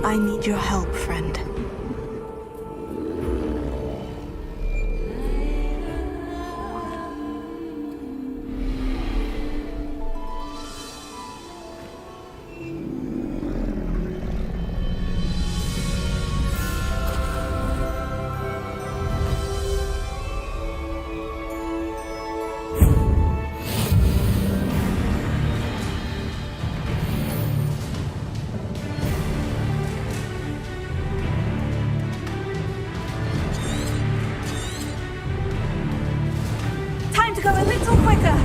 I need your help, friend. Time to go a little quicker.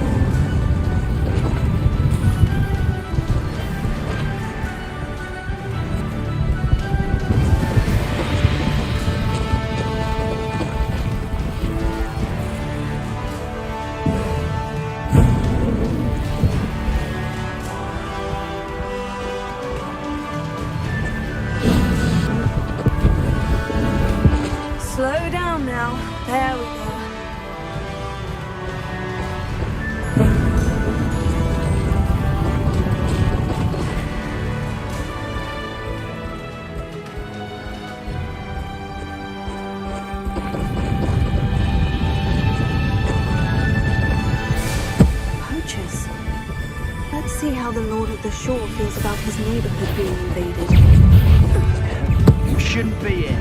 Slow down now. There we go. Poachers. Let's see how the Lord of the Shore feels about his neighborhood being invaded. You shouldn't be here.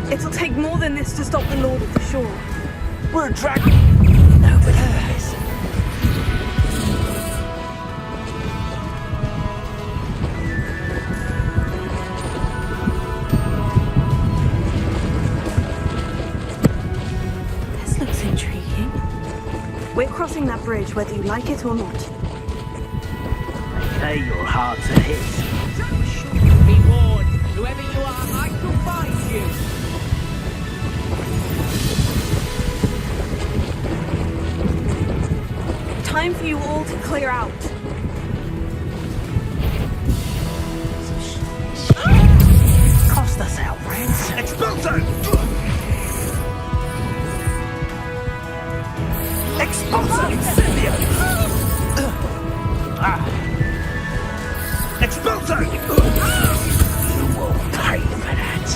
It'll take more than this to stop the Lord of the Shore. We're a dragon. Nobody cares. This looks intriguing. We're crossing that bridge whether you like it or not. Hey, you're hard to hit. Be warned, whoever you are, I shall find you. Time for you all to clear out. Cost us our friends. Expulso! Expulso! Incendio! Expulso! You will pay for that.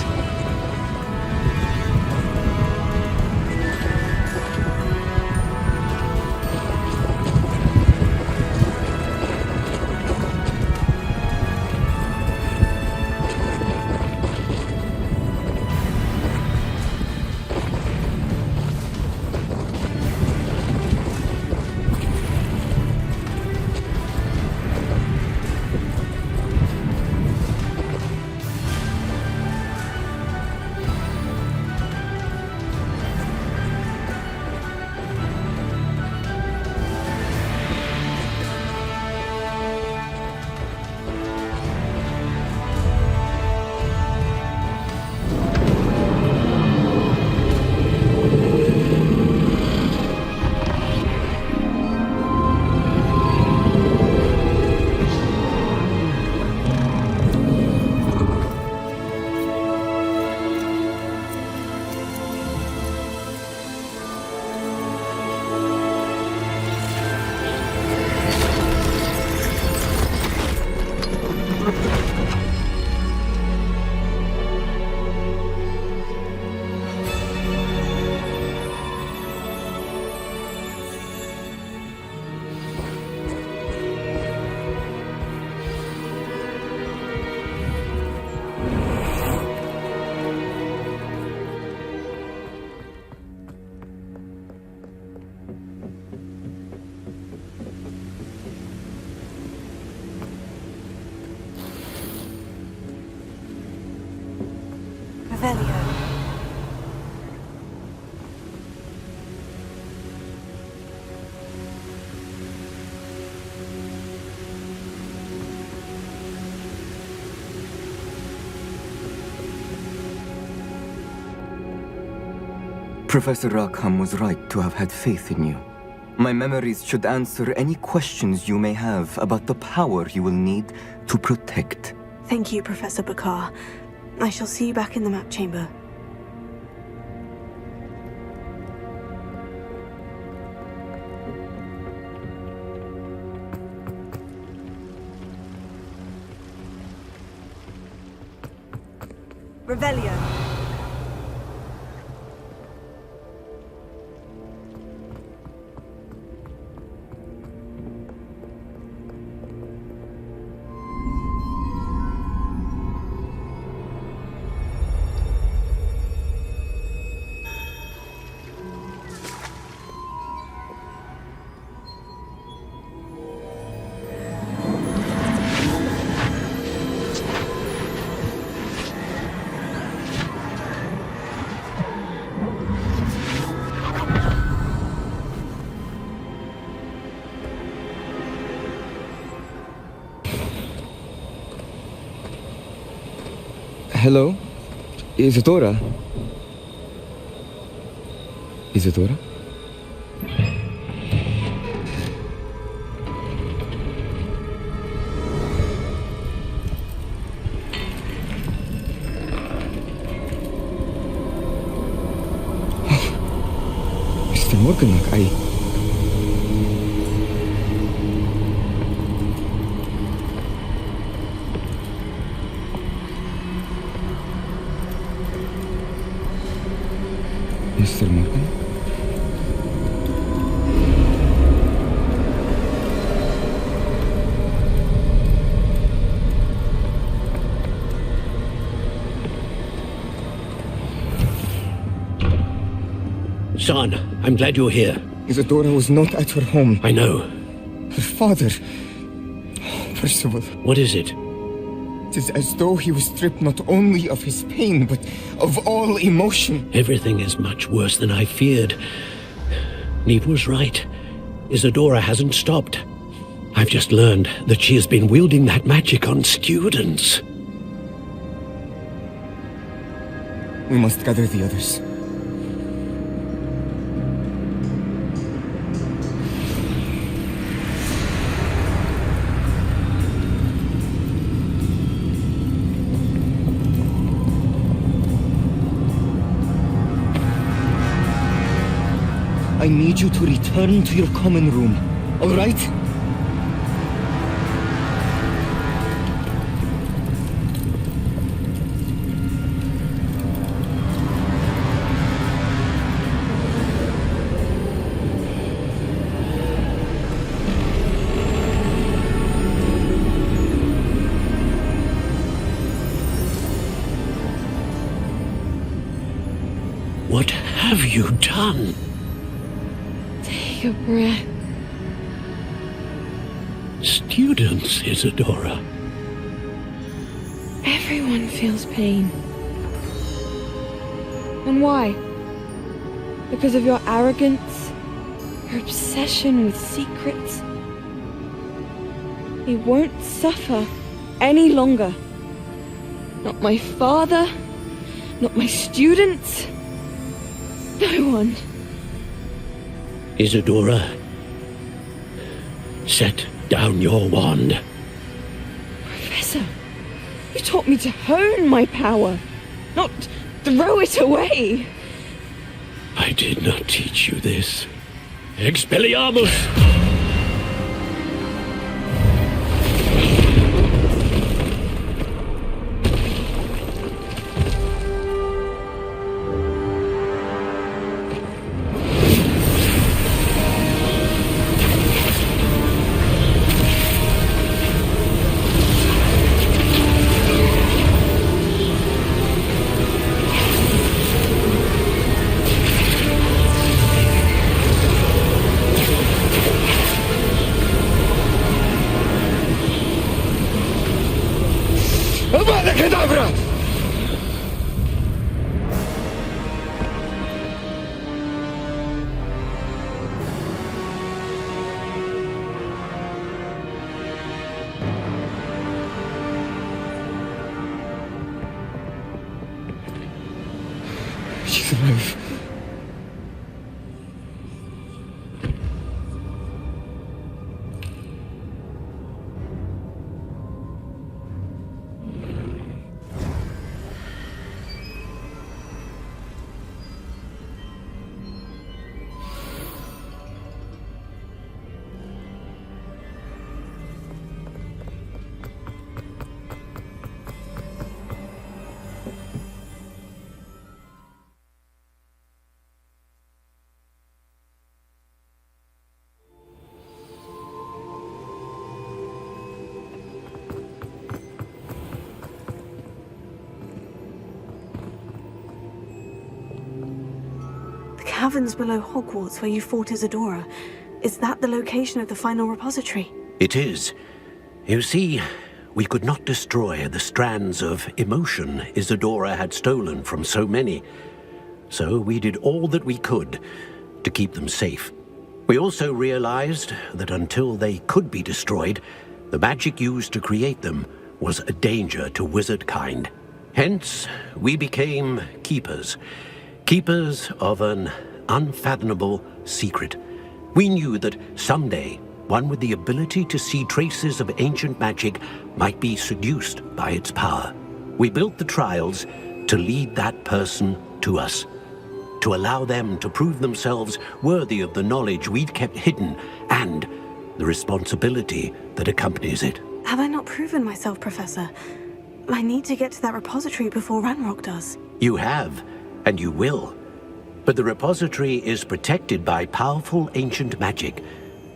Revelio. Professor Rackham was right to have had faith in you. My memories should answer any questions you may have about the power you will need to protect Thank you, Professor Bakar. I shall see you back in the map chamber. Revelio. Hello? Isadora? Isadora? Mr. Morganlock, Mr. Morgan? Son, I'm glad you're here. Isadora was not at her home. I know. Her father... Percival. What is it? It is as though he was stripped not only of his pain, but of all emotion. Everything is much worse than I feared. Neve was right. Isadora hasn't stopped. I've just learned that she has been wielding that magic on students. We must gather the others. I need you to return to your common room, all right? What have you done? Take a breath. Students, Isadora. Everyone feels pain. And why? Because of your arrogance? Your obsession with secrets? He won't suffer any longer. Not my father, not my students, no one. Isadora, set down your wand. Professor, you taught me to hone my power, not throw it away. I did not teach you this. Expelliarmus! Avada Kedavra! She's alive. The caverns below Hogwarts where you fought Isadora. Is that the location of the final repository? It is. You see, we could not destroy the strands of emotion Isadora had stolen from so many. So we did all that we could to keep them safe. We also realized that until they could be destroyed, the magic used to create them was a danger to wizard kind. Hence, we became keepers. Keepers of an unfathomable secret. We knew that someday, one with the ability to see traces of ancient magic might be seduced by its power. We built the trials to lead that person to us, to allow them to prove themselves worthy of the knowledge we'd kept hidden and the responsibility that accompanies it. Have I not proven myself, Professor? I need to get to that repository before Ranrock does. You have, and you will. But the repository is protected by powerful ancient magic.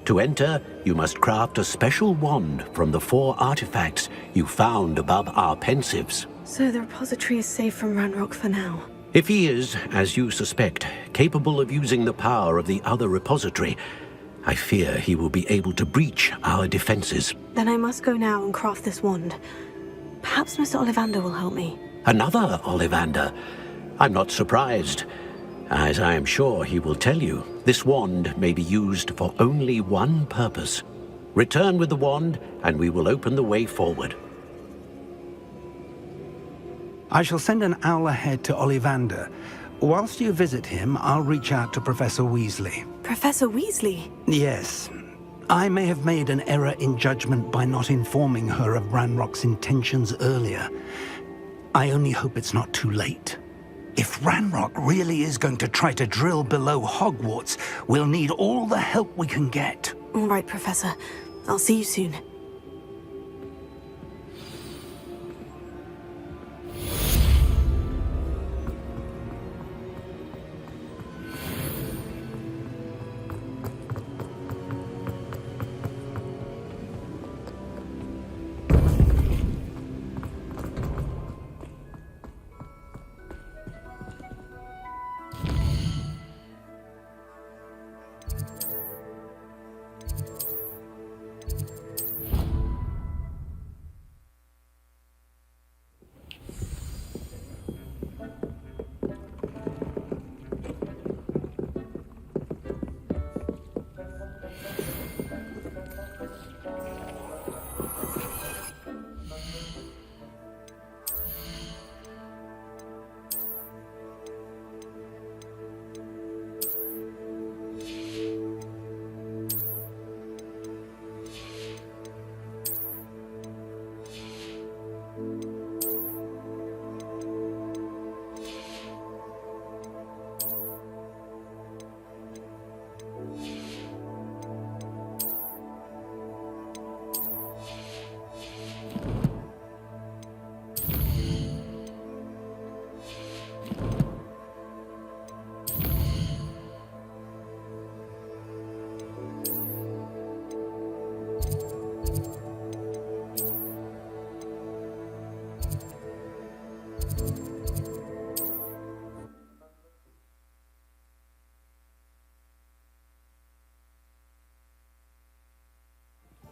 To enter, you must craft a special wand from the 4 artifacts you found above our pensives. So the repository is safe from Ranrock for now. If he is, as you suspect, capable of using the power of the other repository, I fear he will be able to breach our defenses. Then I must go now and craft this wand. Perhaps Mr. Ollivander will help me. Another Ollivander? I'm not surprised. As I am sure he will tell you, this wand may be used for only one purpose. Return with the wand, and we will open the way forward. I shall send an owl ahead to Ollivander. Whilst you visit him, I'll reach out to Professor Weasley. Professor Weasley? Yes. I may have made an error in judgment by not informing her of Ranrock's intentions earlier. I only hope it's not too late. If Ranrock really is going to try to drill below Hogwarts, we'll need all the help we can get. All right, Professor. I'll see you soon.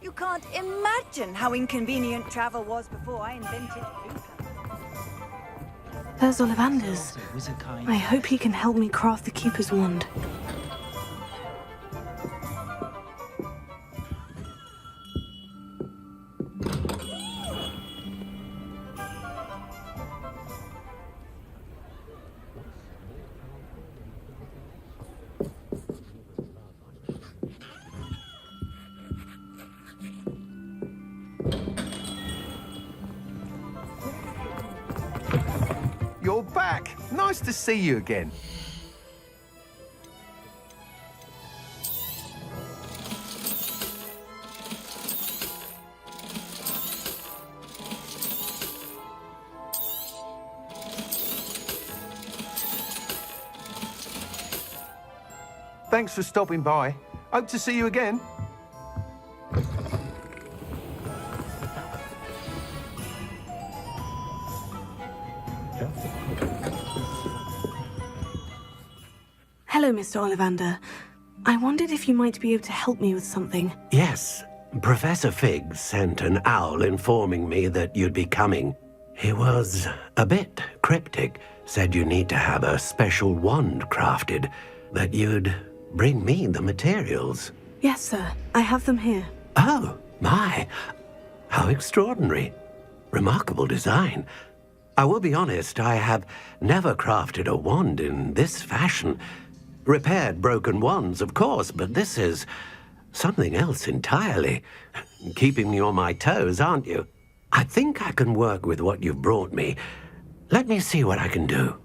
You can't imagine how inconvenient travel was before I invented Uber. There's Ollivander's. I hope he can help me craft the Keeper's wand. You're back. Nice to see you again. Thanks for stopping by. Hope to see you again. Hello, Mr. Ollivander. I wondered if you might be able to help me with something. Yes, Professor Fig sent an owl informing me that you'd be coming. He was a bit cryptic, said you need to have a special wand crafted, that you'd bring me the materials. Yes, sir. I have them here. Oh, my. How extraordinary. Remarkable design. I will be honest, I have never crafted a wand in this fashion. Repaired broken wands, of course, but this is something else entirely. Keeping me on my toes, aren't you? I think I can work with what you've brought me. Let me see what I can do.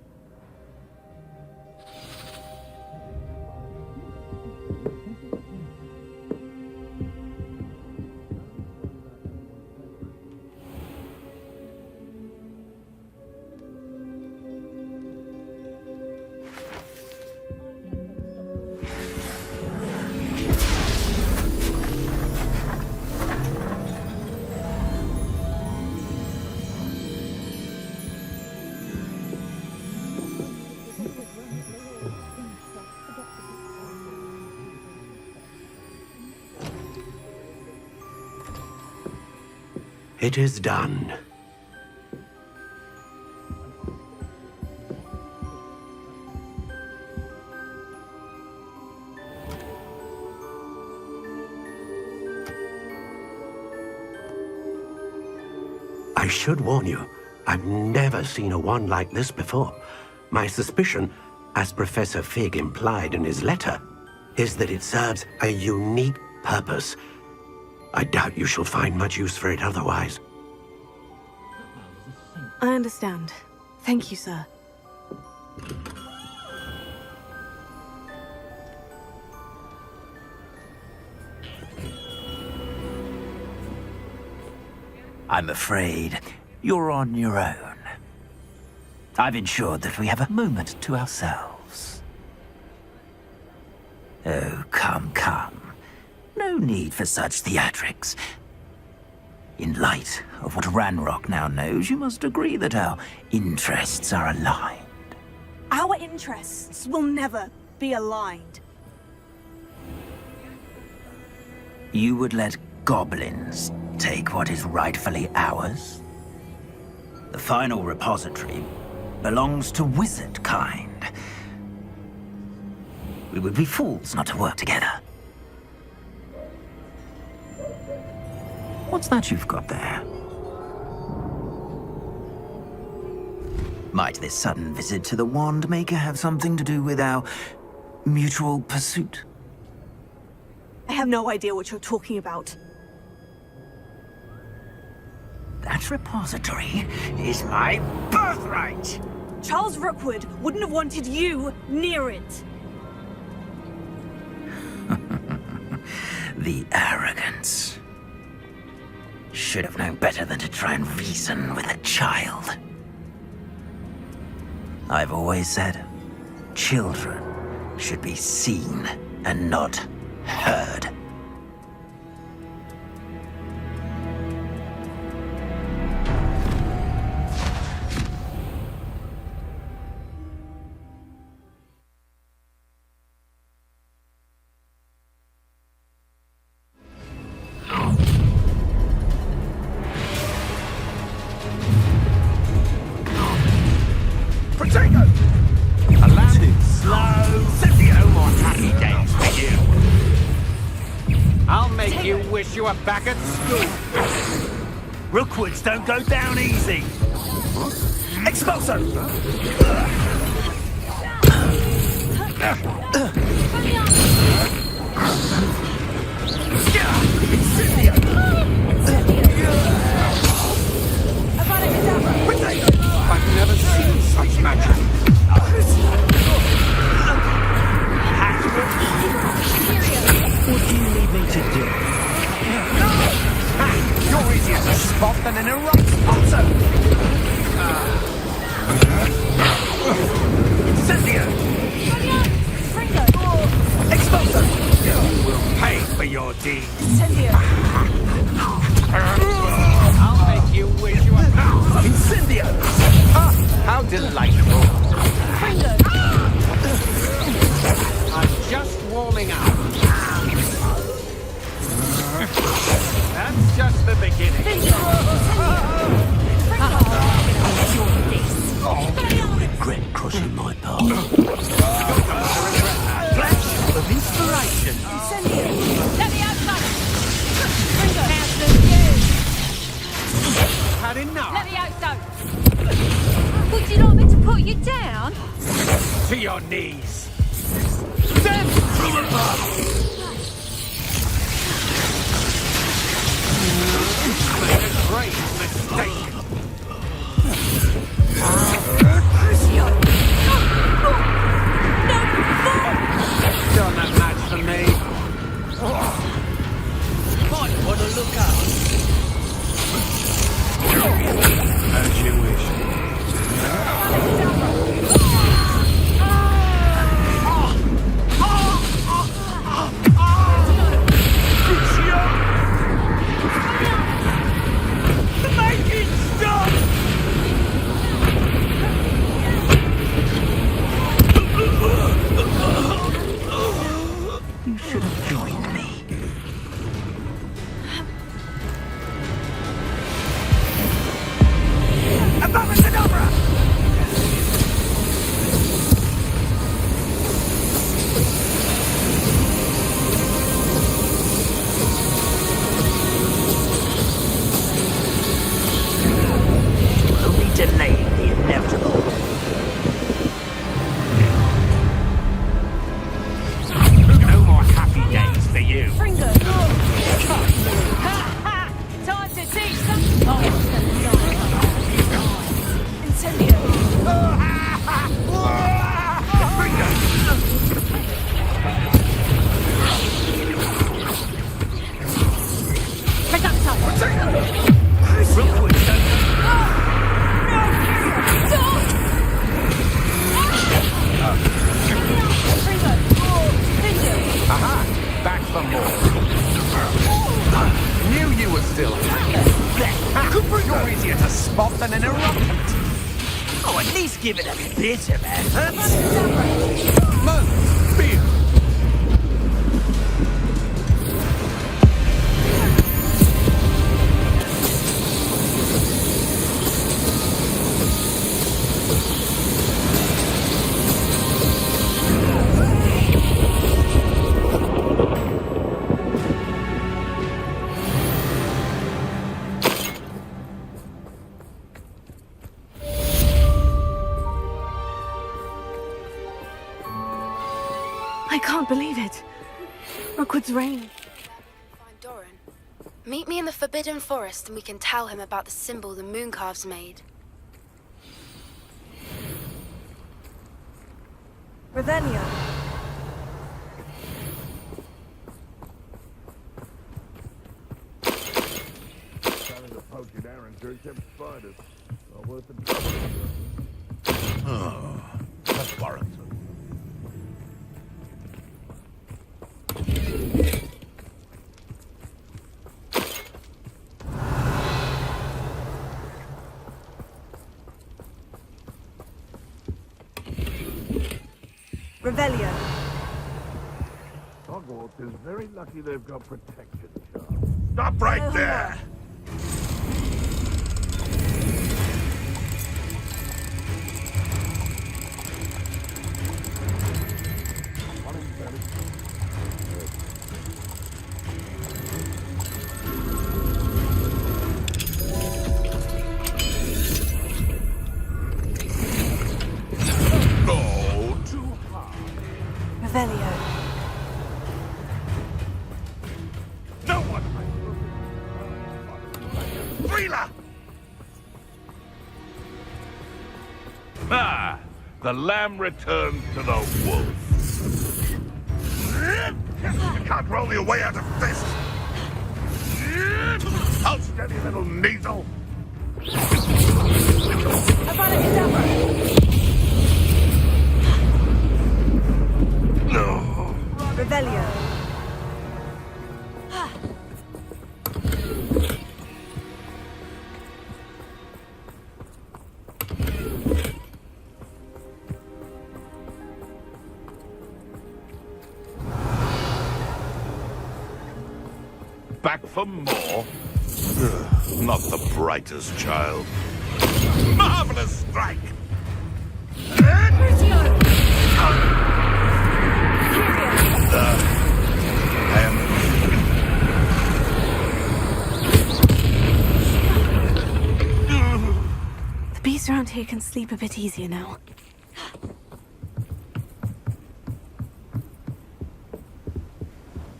It is done. I should warn you, I've never seen a wand like this before. My suspicion, as Professor Fig implied in his letter, is that it serves a unique purpose. I doubt you shall find much use for it otherwise. I understand. Thank you, sir. I'm afraid you're on your own. I've ensured that we have a moment to ourselves. Oh, come, come. No need for such theatrics. In light of what Ranrock now knows, you must agree that our interests are aligned. Our interests will never be aligned. You would let goblins take what is rightfully ours? The final repository belongs to wizard kind. We would be fools not to work together. What's that you've got there? Might this sudden visit to the Wand Maker have something to do with our mutual pursuit? I have no idea what you're talking about. That repository is my birthright! Charles Rookwood wouldn't have wanted you near it. The arrogance. Should have known better than to try and reason with a child. I've always said, children should be seen and not heard. You are back at school. Rookwoods don't go down easy. Expulso! I've never seen such magic. What do you need me to do? You're easier to spot than an erupt sponsor! Incendio! Expulso! You will pay for your deeds. Incendio! I'll make you wish you were... Incendio! Ah, how delightful. Fringo! your knees! Made a great mistake! Still not much for me. Might want to look out. As you wish. Make it stop! You should have joined me. Abracadabra! Only delaying the inevitable. No more happy days for you. Fringo! Ha ha! Time to teach some... Incendio! Aha! Back for more. Knew you were still here. You're easier to spot than an eruptant. Oh, at least give it a bit of effort. Move! Beer! I can't believe it. Rookwood's reign. Find Doran. Meet me in the Forbidden Forest and we can tell him about the symbol the Mooncalves made. Revelio. Oh, that's Warrington. Revelio. Hogwarts is very lucky they've got protection, Charles. Stop right there! Revelio. No one! Freela! Ah! The lamb returns to the wolf. You can't roll your way out of this! I'll steady, little Neasel! No! Revelio. Back for more? Not the brightest child. Marvelous strike! The beasts around here can sleep a bit easier now.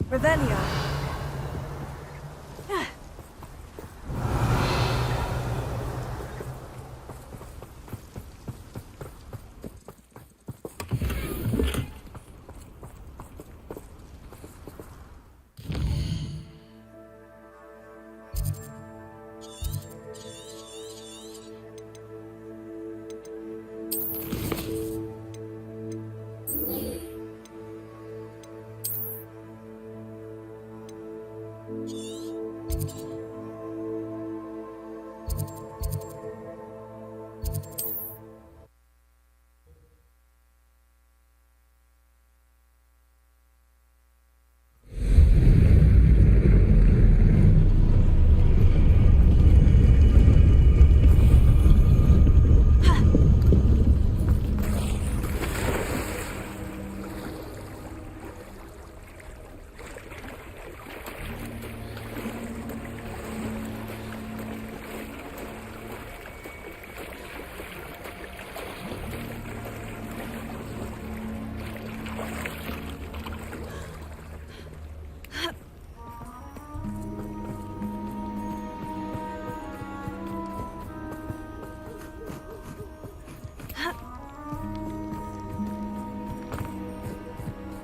Revelio.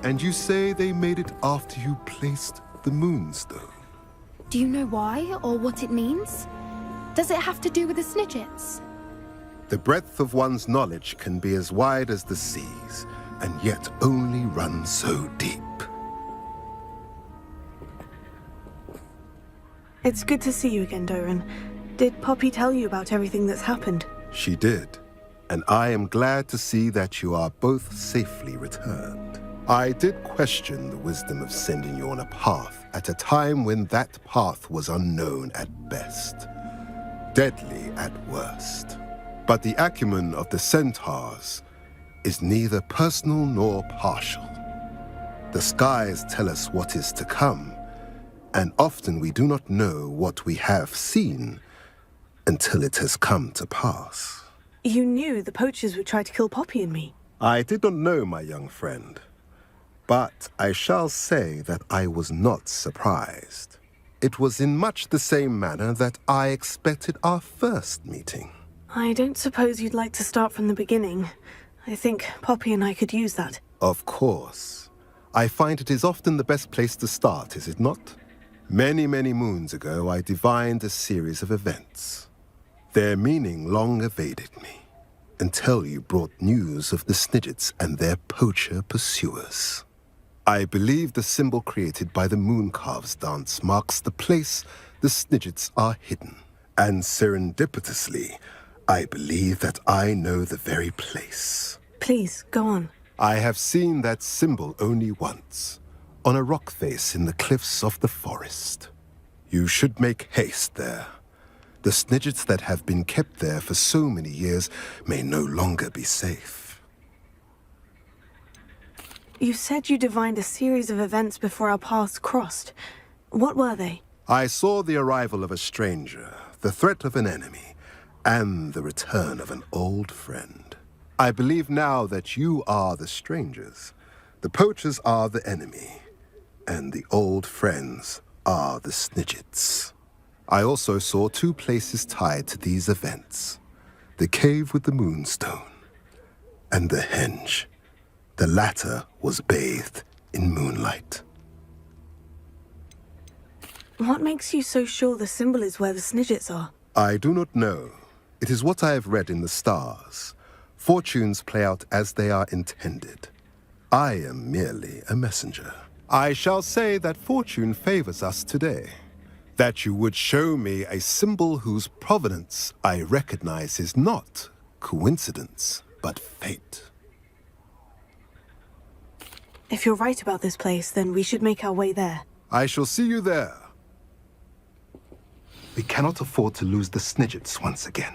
And you say they made it after you placed the Moonstone? Do you know why, or what it means? Does it have to do with the Snidgets? The breadth of one's knowledge can be as wide as the seas, and yet only run so deep. It's good to see you again, Doran. Did Poppy tell you about everything that's happened? She did, and I am glad to see that you are both safely returned. I did question the wisdom of sending you on a path at a time when that path was unknown at best, deadly at worst. But the acumen of the centaurs is neither personal nor partial. The skies tell us what is to come, and often we do not know what we have seen until it has come to pass. You knew the poachers would try to kill Poppy and me. I did not know, my young friend, but I shall say that I was not surprised. It was in much the same manner that I expected our first meeting. I don't suppose you'd like to start from the beginning. I think Poppy and I could use that. Of course. I find it is often the best place to start, is it not? Many, many moons ago, I divined a series of events. Their meaning long evaded me, until you brought news of the Snidgets and their poacher pursuers. I believe the symbol created by the Mooncarves dance marks the place the Snidgets are hidden. And serendipitously, I believe that I know the very place. Please, go on. I have seen that symbol only once, on a rock face in the cliffs of the forest. You should make haste there. The Snidgets that have been kept there for so many years may no longer be safe. You said you divined a series of events before our paths crossed. What were they? I saw the arrival of a stranger, the threat of an enemy, and the return of an old friend. I believe now that you are the strangers. The poachers are the enemy, and the old friends are the Snidgets. I also saw two places tied to these events: the cave with the Moonstone and the henge. The latter was bathed in moonlight. What makes you so sure the symbol is where the Snidgets are? I do not know. It is what I have read in the stars. Fortunes play out as they are intended. I am merely a messenger. I shall say that fortune favors us today. That you would show me a symbol whose provenance I recognize is not coincidence, but fate. If you're right about this place, then we should make our way there. I shall see you there. We cannot afford to lose the Snidgets once again.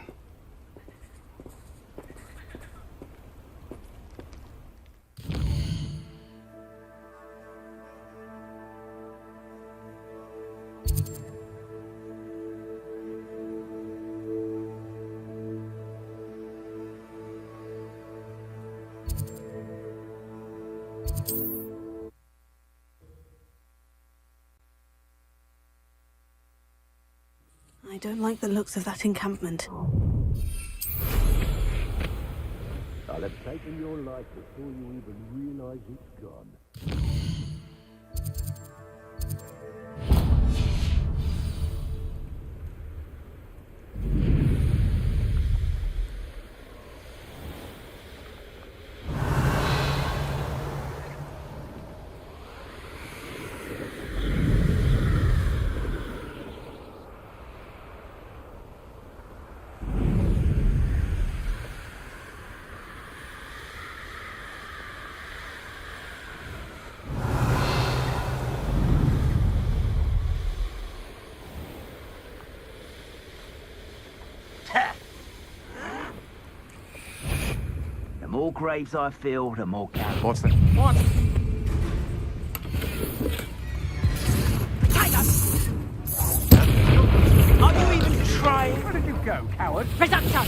don't like the looks of that encampment. I'll have taken your life before you even realize it's gone. The more graves I fill, the more cannibals. What's that? What? Are you even trying? Where did you go, coward? Presumption! I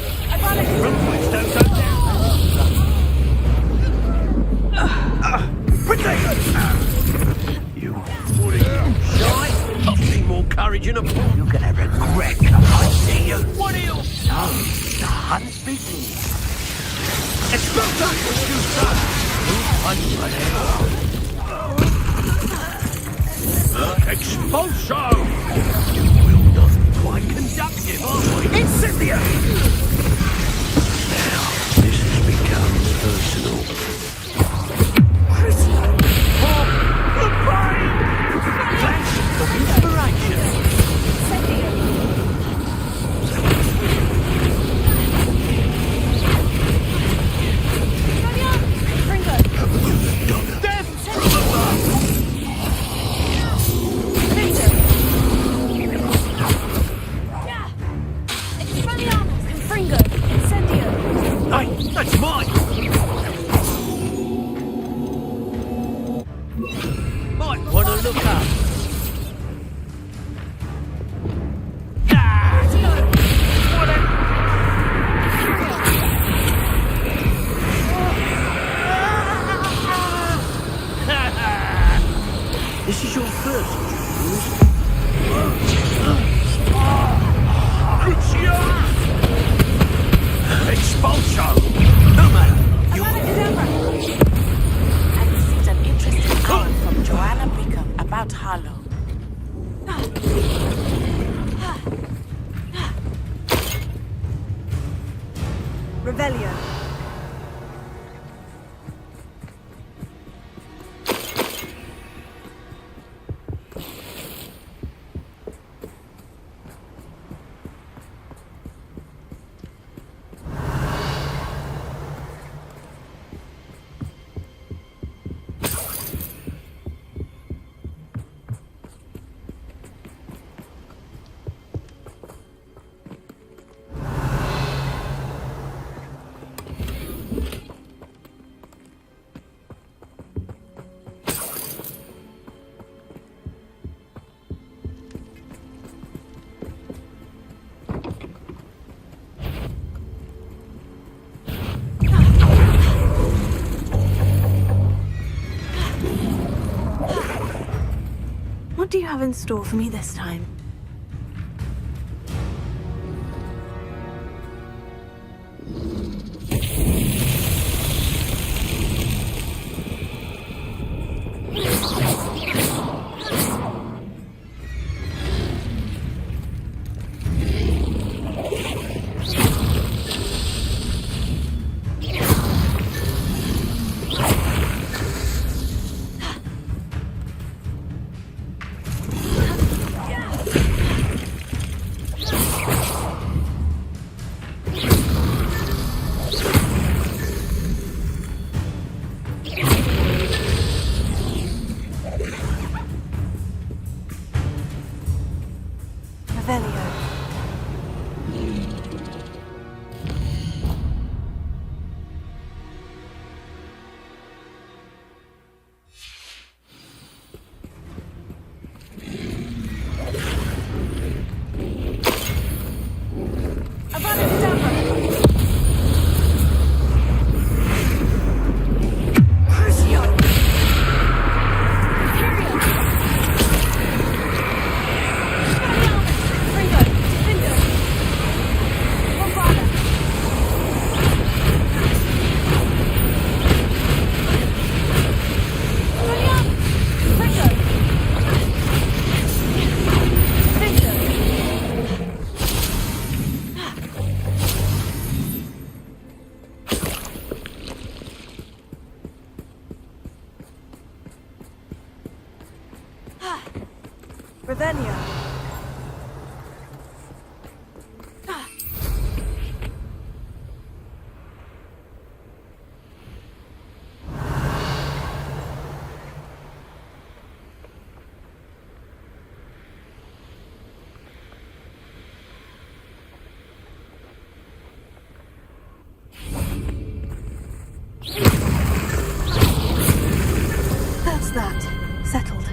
want to... Rumpus don't go down! You shy? I've seen more courage in a fool. You're gonna regret coming. I see you. What are you... So, the hunt begins. Expulso! Expulso! You will not quite conductive, are we? Incendia! Now, this has become personal. The brain! Flash of inspiration. Death! Hey, that's mine! Might want to look up. This is your first choose. Crucio! Expulso! No matter. I received an interesting call from Joanna Brigham about Harlow. Revelio. What do you have in store for me this time? Revelio. That's that. Settled.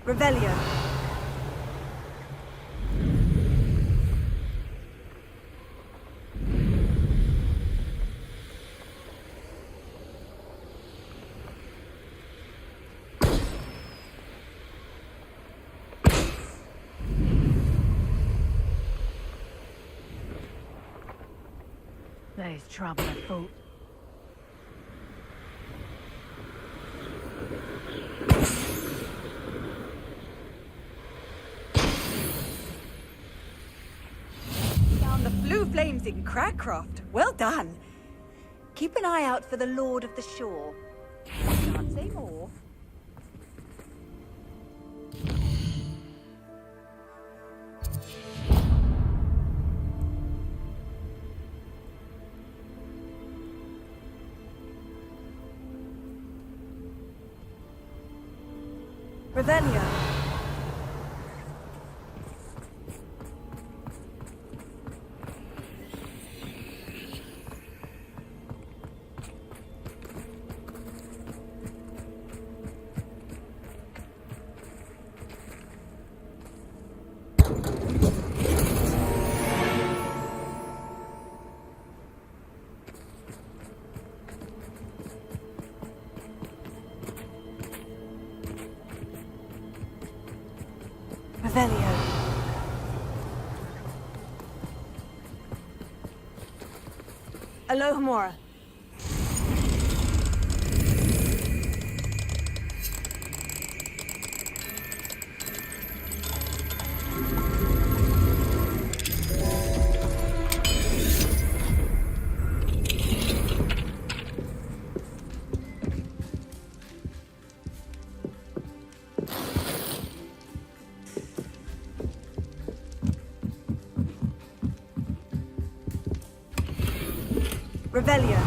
Revelio. There's trouble afoot. Found the blue flames in Crackraft. Well done. Keep an eye out for the Lord of the Shore. Can't say more. Revelio. Revelio. Alohomora. Revelio.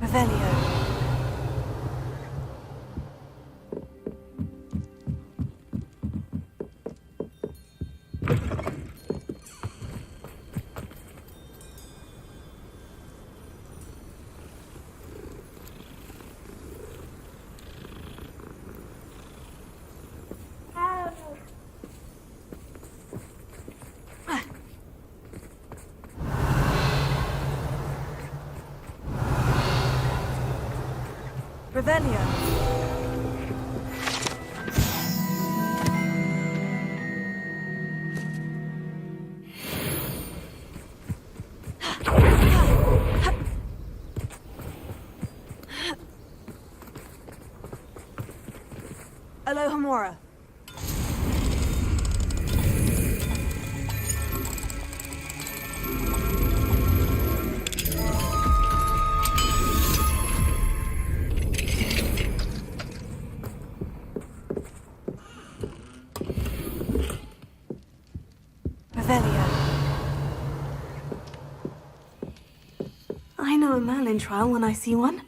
Revelio. Revelio. Alohomora. Revelio. I know a Merlin trial when I see one.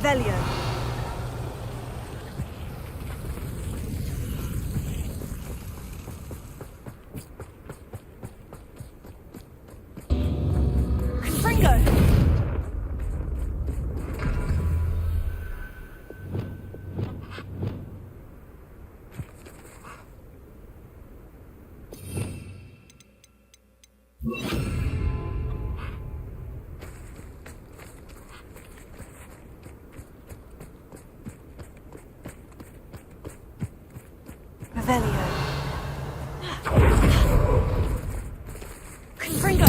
Revelio. Confringo. Revelio. Confringo.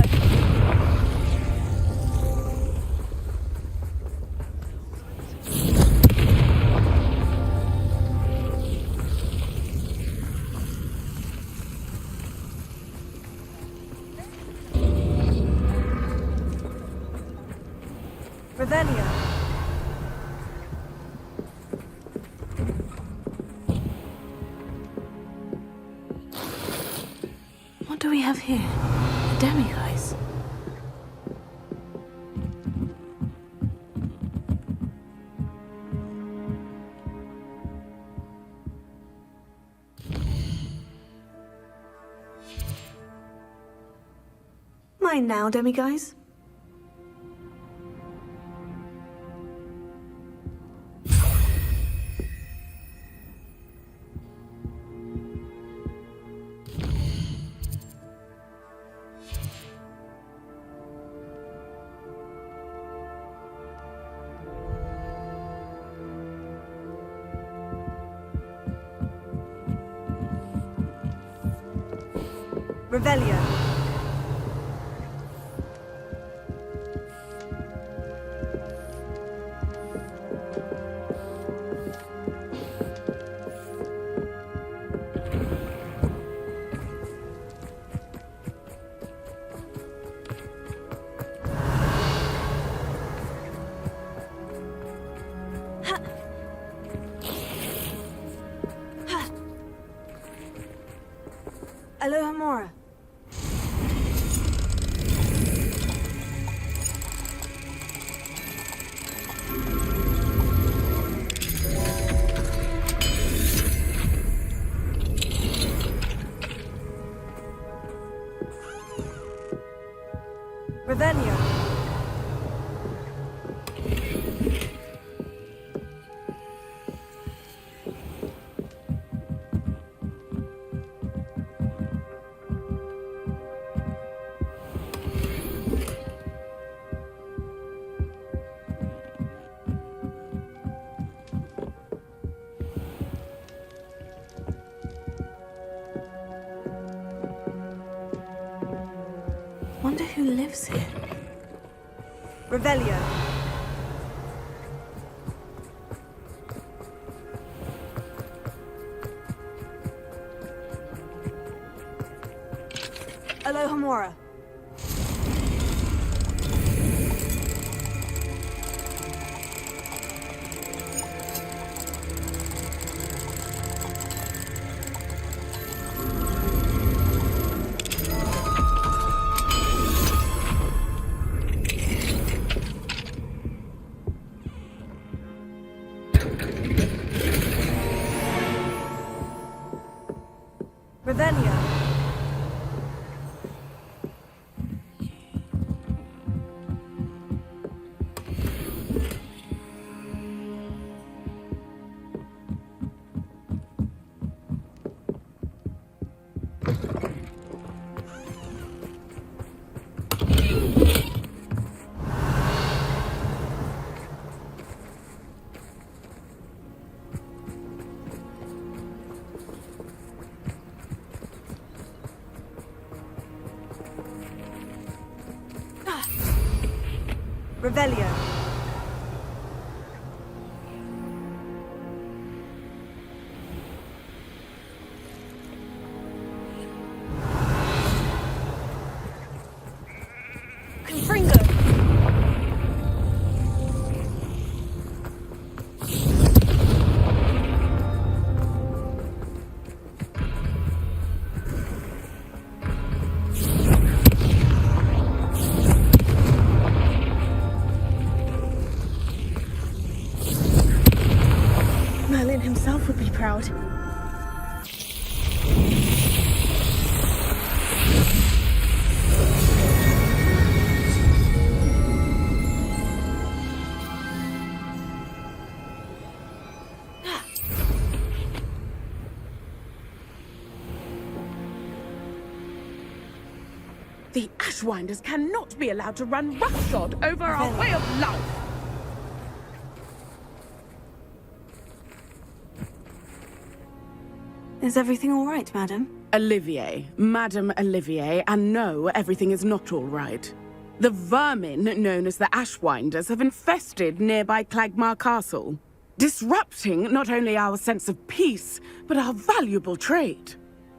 Revelio. What do we have here? A demiguise? Mine now, demiguise. Revelio. Aloha Mora. Revelio. Wonder who lives here. Revelio. Aloha Mora. Revelio. Revelio. Confringo. Merlin himself would be proud. The Ashwinders cannot be allowed to run roughshod over our way of life. Is everything all right, madam? Olivier, Madame Olivier, and no, everything is not all right. The vermin known as the Ashwinders have infested nearby Clagmar Castle, disrupting not only our sense of peace, but our valuable trade.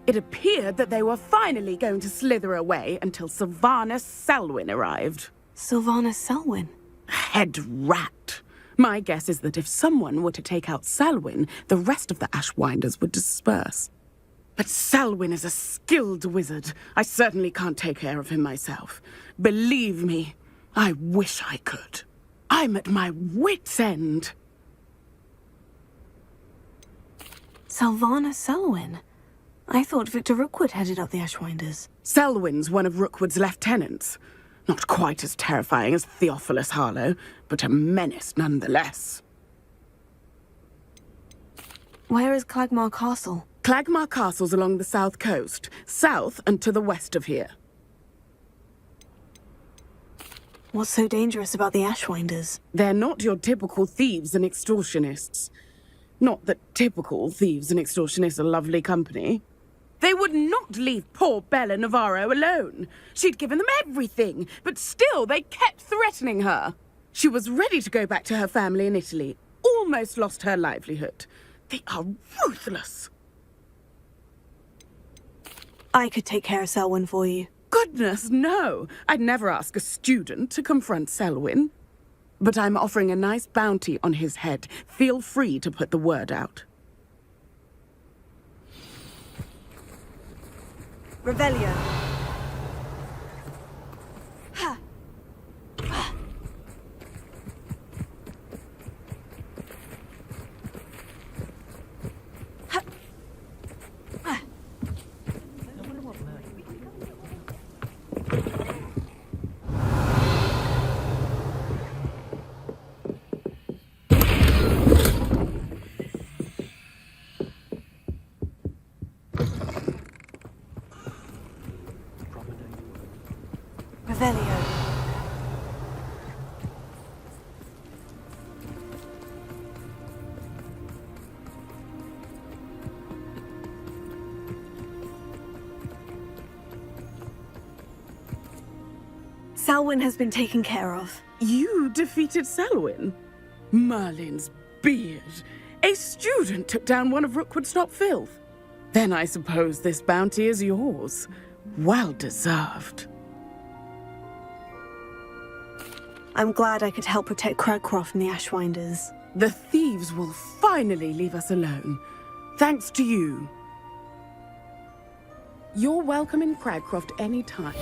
It appeared that they were finally going to slither away until Sylvanus Selwyn arrived. Sylvanus Selwyn? Head rat. My guess is that if someone were to take out Selwyn, the rest of the Ashwinders would disperse. But Selwyn is a skilled wizard. I certainly can't take care of him myself. Believe me, I wish I could. I'm at my wit's end. Sylvanus Selwyn? I thought Victor Rookwood headed up the Ashwinders. Selwyn's one of Rookwood's lieutenants. Not quite as terrifying as Theophilus Harlow, but a menace nonetheless. Where is Clagmar Castle? Clagmar Castle's along the south coast, south and to the west of here. What's so dangerous about the Ashwinders? They're not your typical thieves and extortionists. Not that typical thieves and extortionists are lovely company. They would not leave poor Bella Navarro alone. She'd given them everything, but still they kept threatening her. She was ready to go back to her family in Italy, almost lost her livelihood. They are ruthless. I could take care of Selwyn for you. Goodness, no! I'd never ask a student to confront Selwyn. But I'm offering a nice bounty on his head. Feel free to put the word out. Revelio. Revelio. Selwyn has been taken care of. You defeated Selwyn? Merlin's beard. A student took down one of Rookwood's top filth. Then I suppose this bounty is yours. Well deserved. I'm glad I could help protect Cragcroft from the Ashwinders. The thieves will finally leave us alone. Thanks to you. You're welcome in Cragcroft any time.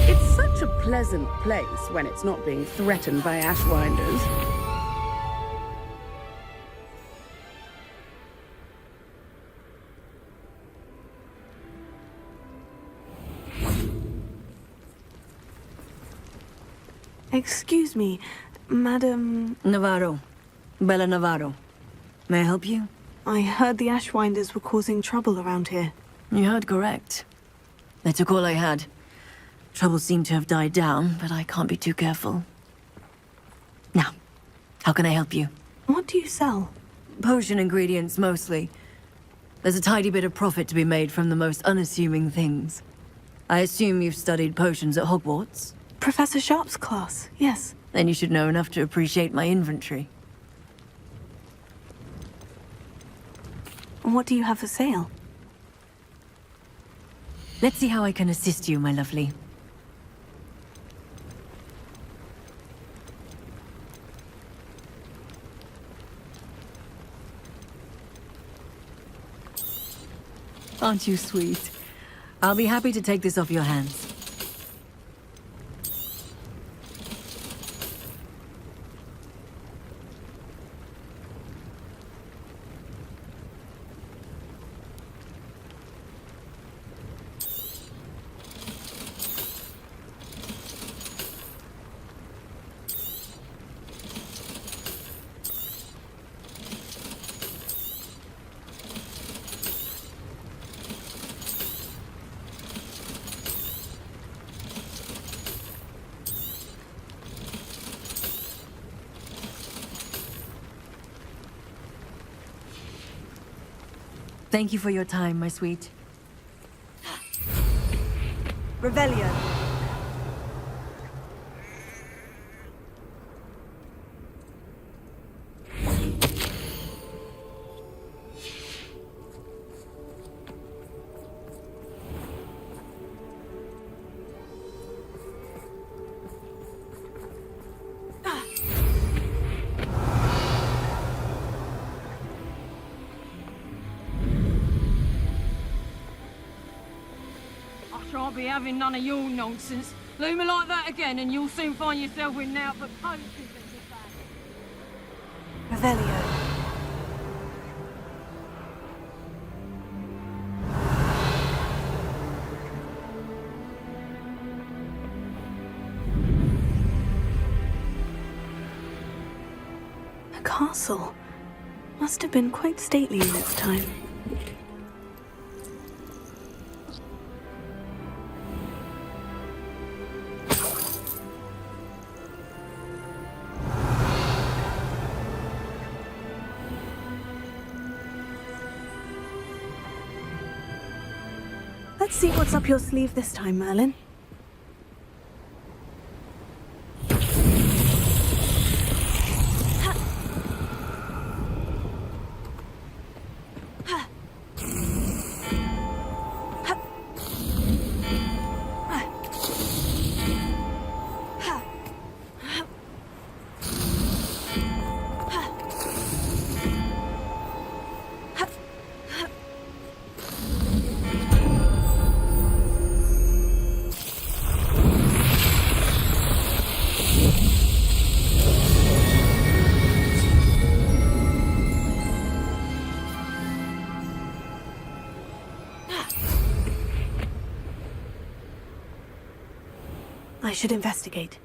It's such a pleasant place when it's not being threatened by Ashwinders. Excuse me, Madam... Navarro. Bella Navarro. May I help you? I heard the Ashwinders were causing trouble around here. You heard correct. They took all I had. Trouble seemed to have died down, but I can't be too careful. Now, how can I help you? What do you sell? Potion ingredients, mostly. There's a tidy bit of profit to be made from the most unassuming things. I assume you've studied potions at Hogwarts? Professor Sharp's class, yes. Then you should know enough to appreciate my inventory. What do you have for sale? Let's see how I can assist you, my lovely. Aren't you sweet? I'll be happy to take this off your hands. Thank you for your time, my sweet. Revelio. I shan't be having none of your nonsense. Leave me like that again and you'll soon find yourself with naught but potions and Revelio. A castle. Must have been quite stately in its time. Let's see what's up your sleeve this time, Merlin. I should investigate.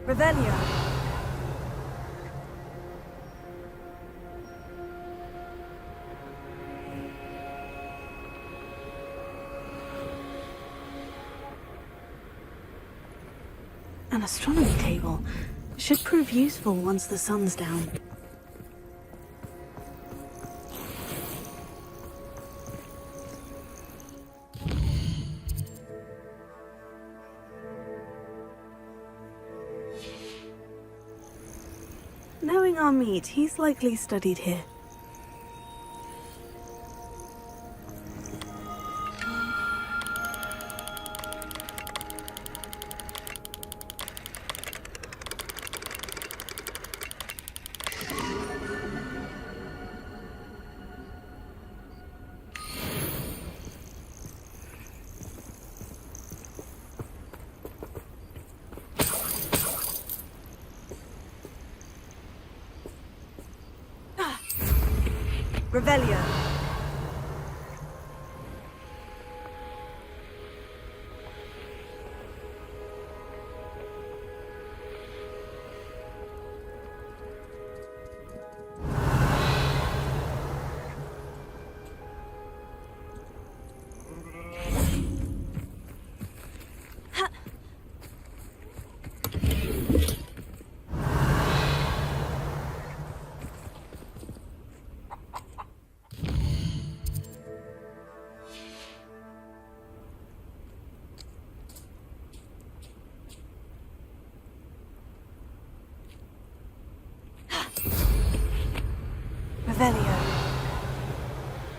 Revelio. An astronomy table. Should prove useful once the sun's down. Knowing our meat, he's likely studied here. Revelio. Revelio.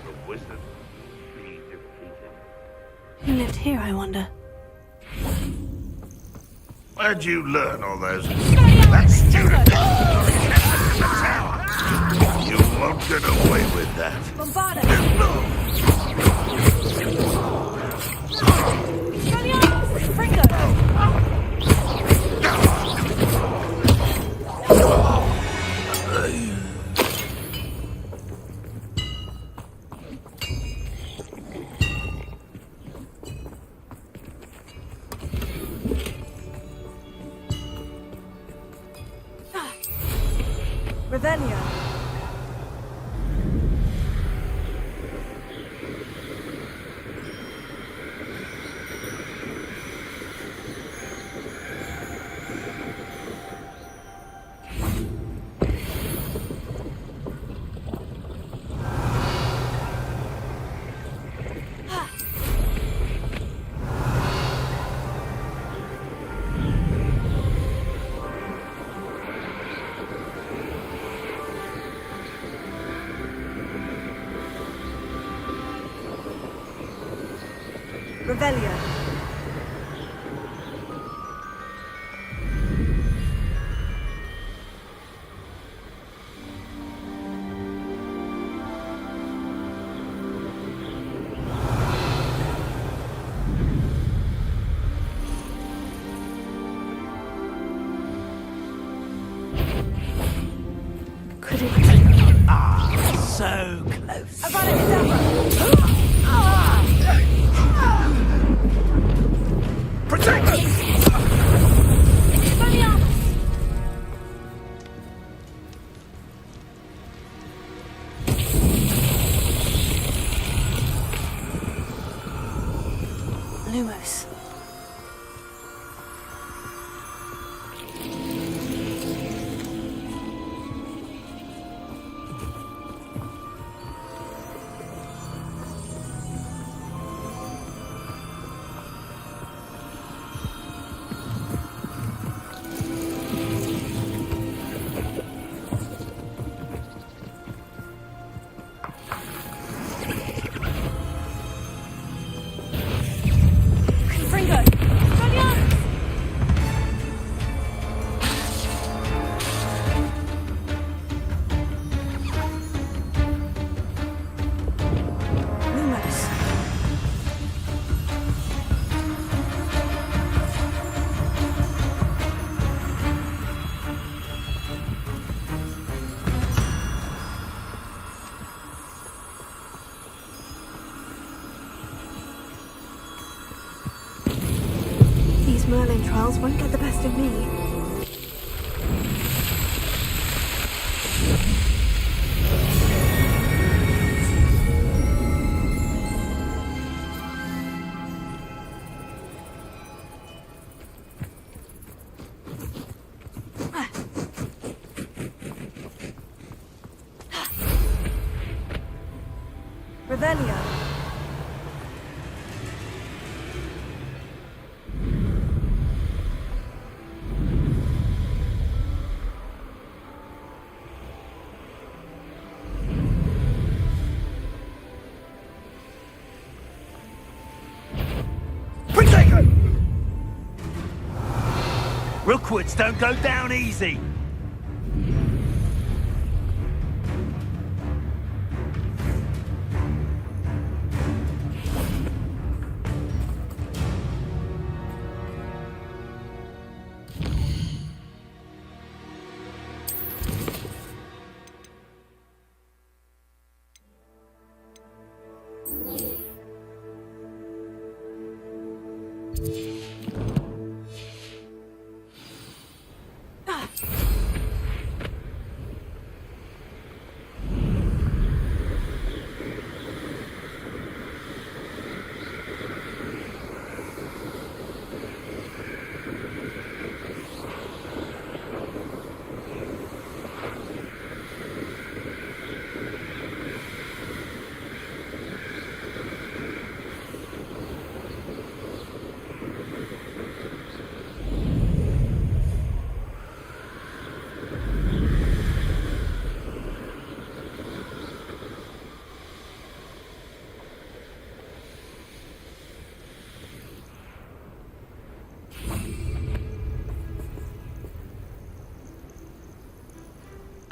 The wizard be defeated. Who lived here, I wonder? Where'd you learn all those? That student! You won't get away with that. Revelio. Revelio. Could it be? So close. Protect us! Lumos. These Merlin trials won't get the best of me. Revelio. Rookwoods don't go down easy.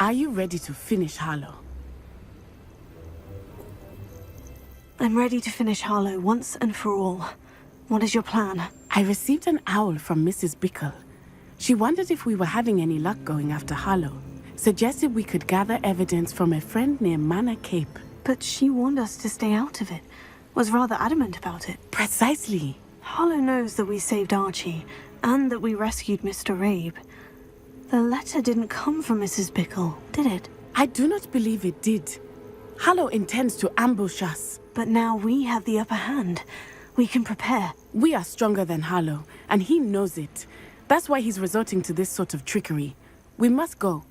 Are you ready to finish Harlow? I'm ready to finish Harlow once and for all. What is your plan? I received an owl from Mrs. Bickle. She wondered if we were having any luck going after Harlow. Suggested we could gather evidence from a friend near Manor Cape. But she warned us to stay out of it. Was rather adamant about it. Precisely. Harlow knows that we saved Archie, and that we rescued Mr. Rabe. The letter didn't come from Mrs. Bickle, did it? I do not believe it did. Harlow intends to ambush us. But now we have the upper hand. We can prepare. We are stronger than Harlow, and he knows it. That's why he's resorting to this sort of trickery. We must go.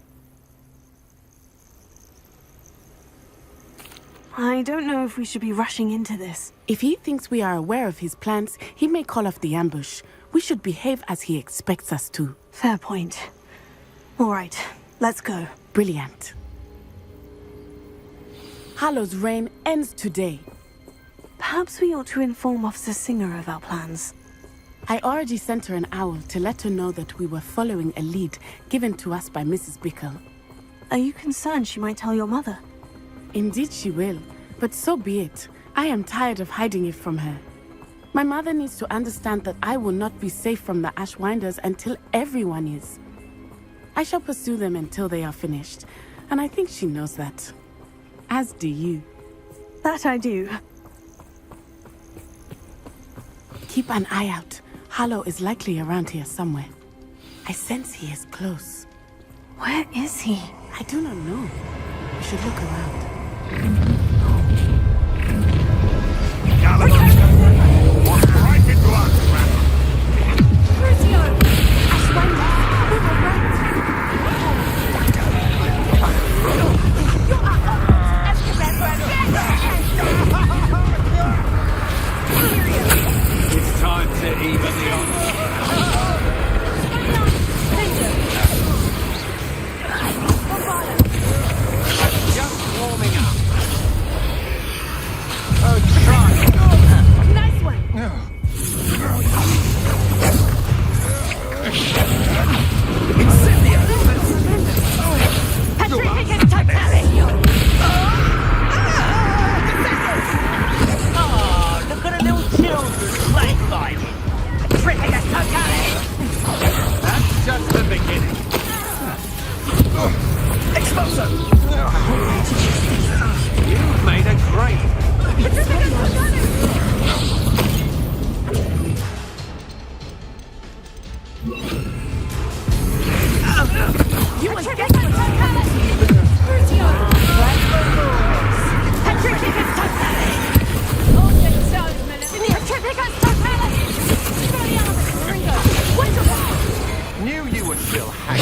I don't know if we should be rushing into this. If he thinks we are aware of his plans, he may call off the ambush. We should behave as he expects us to. Fair point. All right, let's go. Brilliant. Harlow's reign ends today. Perhaps we ought to inform Officer Singer of our plans. I already sent her an owl to let her know that we were following a lead given to us by Mrs. Bickle. Are you concerned she might tell your mother? Indeed she will, but so be it. I am tired of hiding it from her. My mother needs to understand that I will not be safe from the Ashwinders until everyone is. I shall pursue them until they are finished, and I think she knows that. As do you. That I do. Keep an eye out. Harlow is likely around here somewhere. I sense he is close. Where is he? I do not know. We should look around. Right into us, Crucio! Ashwanda! We were right! You are It's time to even the odds. Just warming up. Oh, try. Nice one! Petrificus totalis! Oh, look at the little children playing like it. Petrificus totalis! That's just the beginning. Expulso! You've made a great... Petrificus totalis! You will get Petrificus totalis! Crucio! Petrificus totalis! Petrificus totalis! Ringo! Wonderful! Knew you would still hang.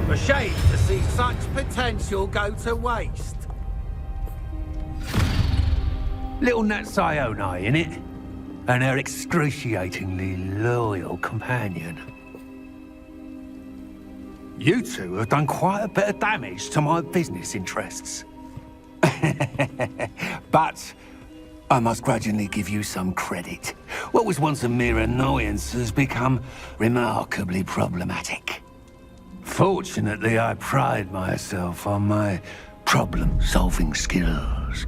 A shame to see such potential go to waste. Little Natsione, innit? And her excruciatingly loyal companion. You two have done quite a bit of damage to my business interests. But I must grudgingly give you some credit. What was once a mere annoyance has become remarkably problematic. Fortunately, I pride myself on my problem-solving skills.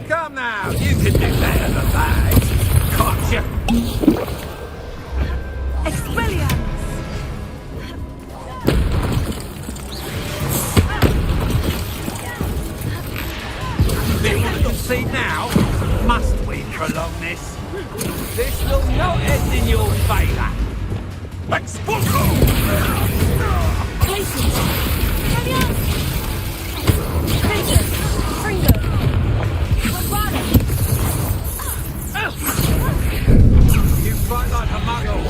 Come now, you can do better than that, can't you? Expelliarmus! Little to see now, must we prolong this? This will not end in your favour. Expulso! You fight like a muggle.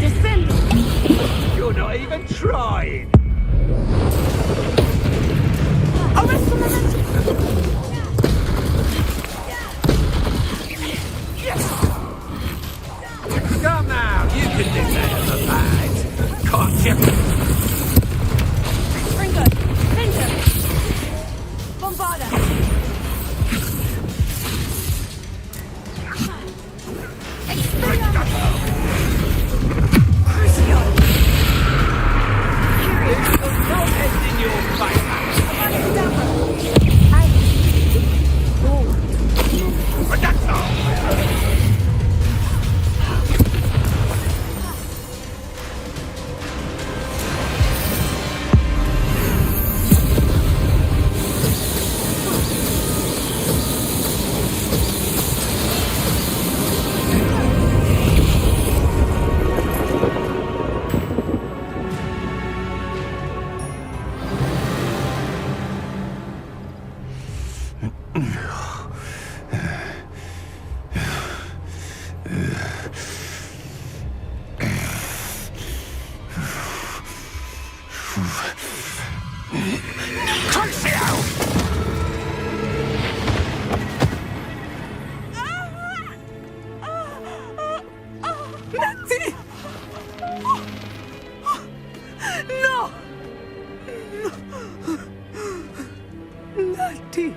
descend. You're not even trying. Come now, you can do better than that, can't you? Ringo! Ninja! Bombarda! No! Natty!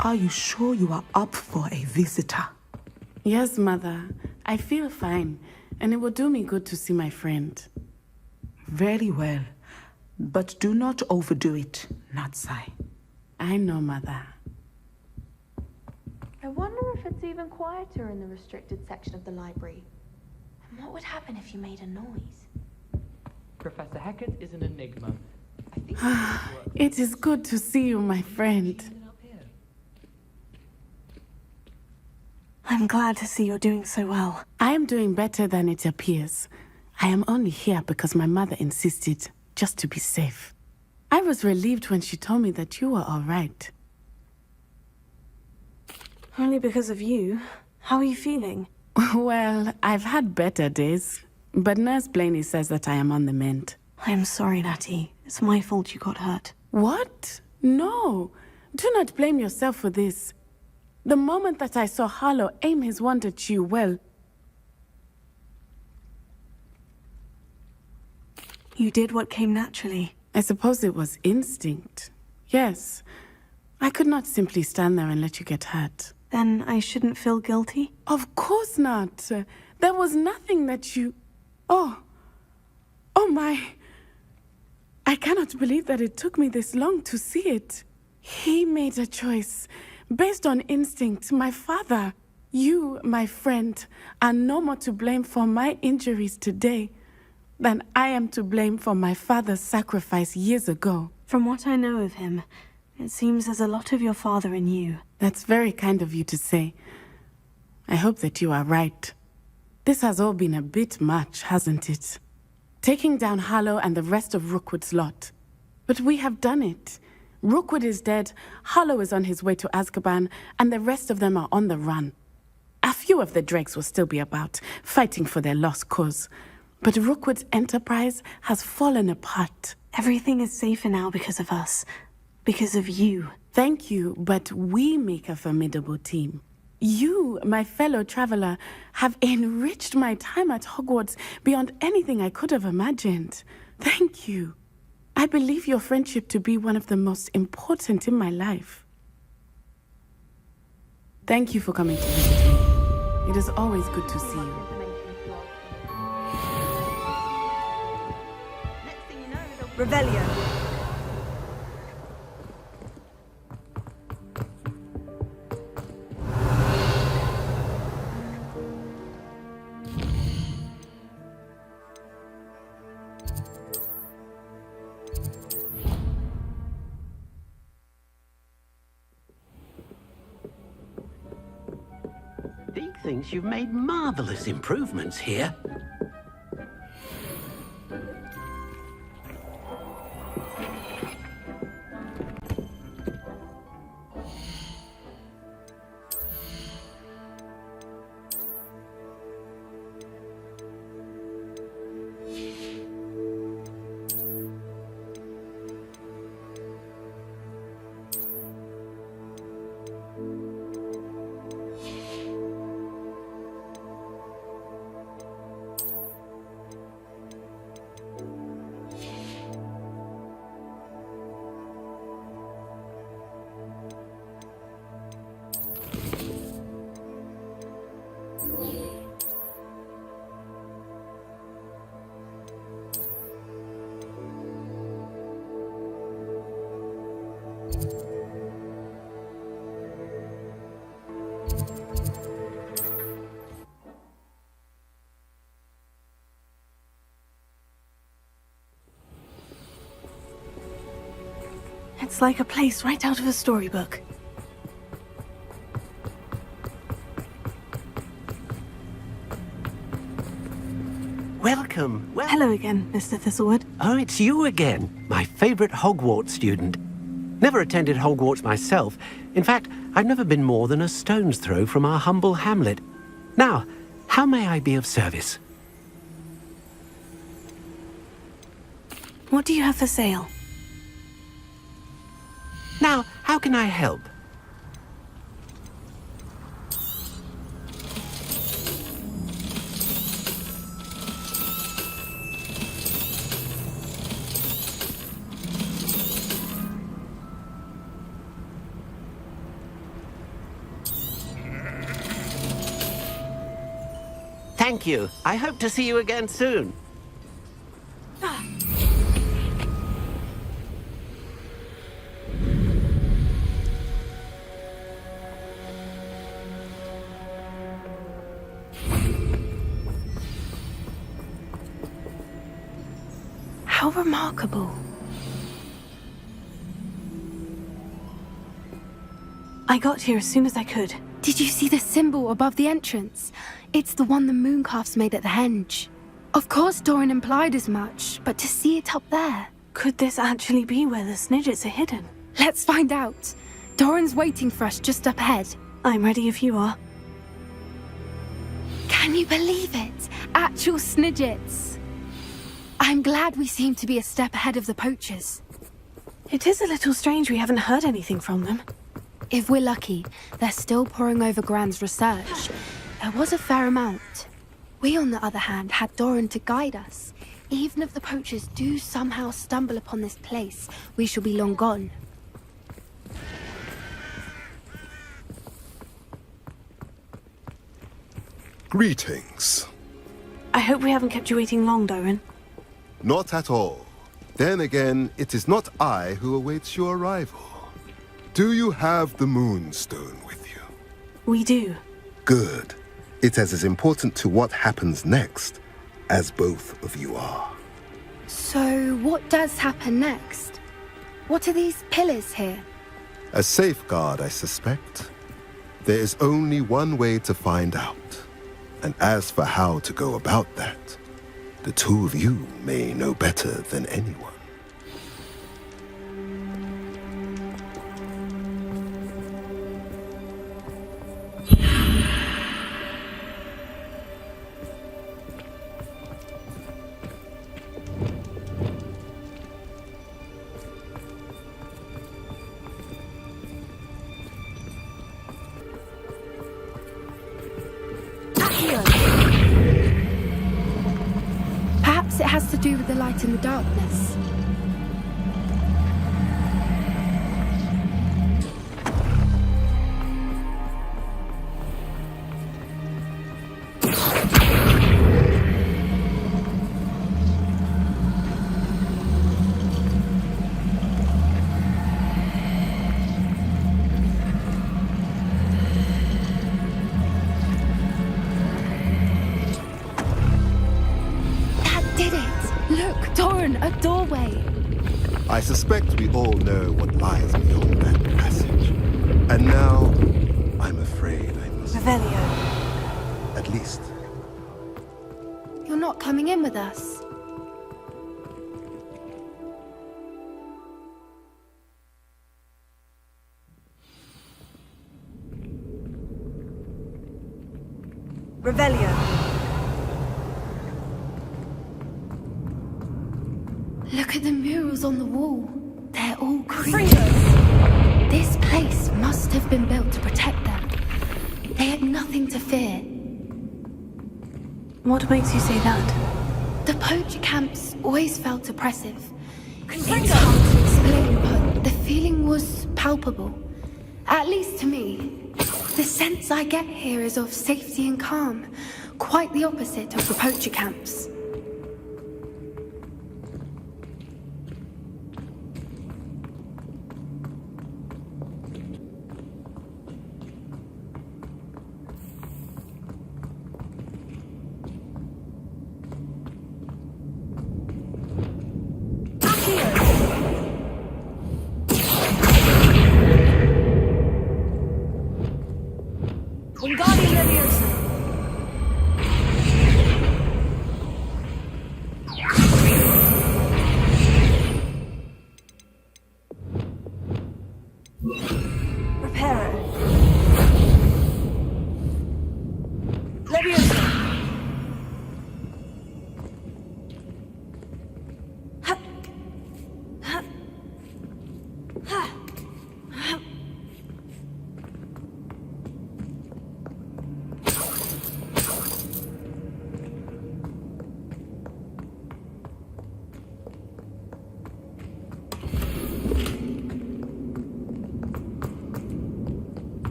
Are you sure you are up for a visitor? Yes, Mother. I feel fine, and it will do me good to see my friend. Very well. But do not overdo it, Natsai. I know, Mother. I wonder if it's even quieter in the restricted section of the library. And what would happen if you made a noise? Professor Hackett is an enigma. I think It is good to see you, my friend. I'm glad to see you're doing so well. I am doing better than it appears. I am only here because my mother insisted, just to be safe. I was relieved when she told me that you were all right. Only because of you. How are you feeling? Well, I've had better days, but Nurse Blaney says that I am on the mend. I'm sorry, Natty. It's my fault you got hurt. What? No. Do not blame yourself for this. The moment that I saw Harlow aim his wand at you, well... You did what came naturally. I suppose it was instinct. Yes. I could not simply stand there and let you get hurt. Then I shouldn't feel guilty? Of course not. There was nothing that you... Oh my... I cannot believe that it took me this long to see it. He made a choice. Based on instinct, my father, you, my friend, are no more to blame for my injuries today than I am to blame for my father's sacrifice years ago. From what I know of him, it seems there's a lot of your father in you. That's very kind of you to say. I hope that you are right. This has all been a bit much, hasn't it? Taking down Harlow and the rest of Rookwood's lot. But we have done it. Rookwood is dead, Harlow is on his way to Azkaban, and the rest of them are on the run. A few of the dregs will still be about, fighting for their lost cause. But Rookwood's enterprise has fallen apart. Everything is safer now because of us. Because of you. Thank you, but we make a formidable team. You, my fellow traveler, have enriched my time at Hogwarts beyond anything I could have imagined. Thank you. I believe your friendship to be one of the most important in my life. Thank you for coming to visit me. It is always good to see you. Revelio. Deke thinks you've made marvelous improvements here. It's like a place right out of a storybook. Welcome. Hello again, Mr. Thistlewood. Oh, it's you again. My favorite Hogwarts student. Never attended Hogwarts myself. In fact, I've never been more than a stone's throw from our humble hamlet. Now, how may I be of service? What do you have for sale? Now, how can I help? Thank you. I hope to see you again soon. How remarkable. I got here as soon as I could. Did you see the symbol above the entrance? It's the one the mooncalves made at the henge. Of course Doran implied as much, but to see it up there... Could this actually be where the Snidgets are hidden? Let's find out. Doran's waiting for us just up ahead. I'm ready if you are. Can you believe it? Actual Snidgets. I'm glad we seem to be a step ahead of the poachers. It is a little strange we haven't heard anything from them. If we're lucky, they're still poring over Gran's research. There was a fair amount. We, on the other hand, had Doran to guide us. Even if the poachers do somehow stumble upon this place, we shall be long gone. Greetings. I hope we haven't kept you waiting long, Doran. Not at all. Then again, it is not I who awaits your arrival. Do you have the Moonstone with you? We do. Good. It is as important to what happens next as both of you are. So, what does happen next? What are these pillars here? A safeguard, I suspect. There is only one way to find out. And as for how to go about that, the two of you may know better than anyone. Perhaps it has to do with the light in the darkness. A doorway. I suspect we all know what lies beyond that passage. And now, I'm afraid I must... Revelio. At least. You're not coming in with us. Revelio. Look at the murals on the wall. They're all creepy. This place must have been built to protect them. They had nothing to fear. What makes you say that? The poacher camps always felt oppressive. It's hard to explain, but the feeling was palpable. At least to me. The sense I get here is of safety and calm. Quite the opposite of the poacher camps.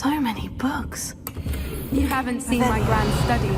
So many books. You haven't seen my grand study.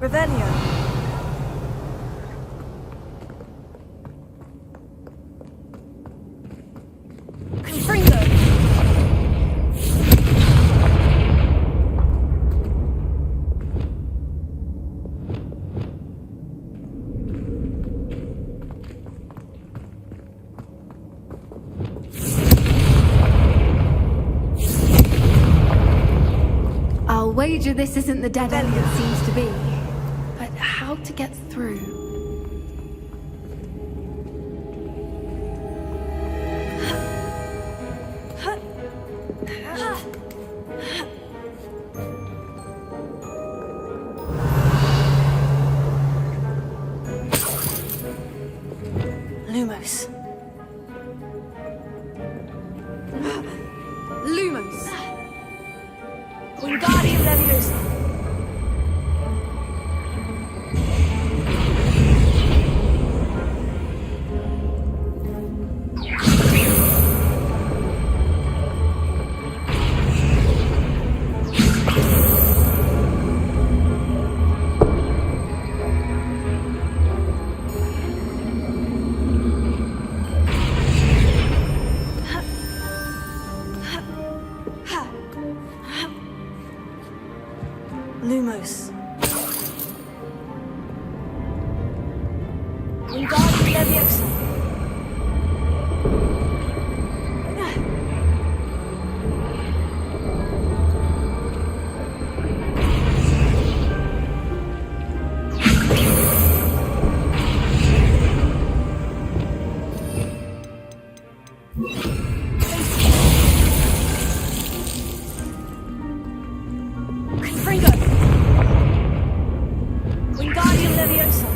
Revelio. Confringo. I'll wager this isn't the dead end it seems to be. But how to get through? Lumos. Lumos! Wingardium Leviosa. Lumos. Wingardium Leviosa. Confringo. Wingardium Leviosa.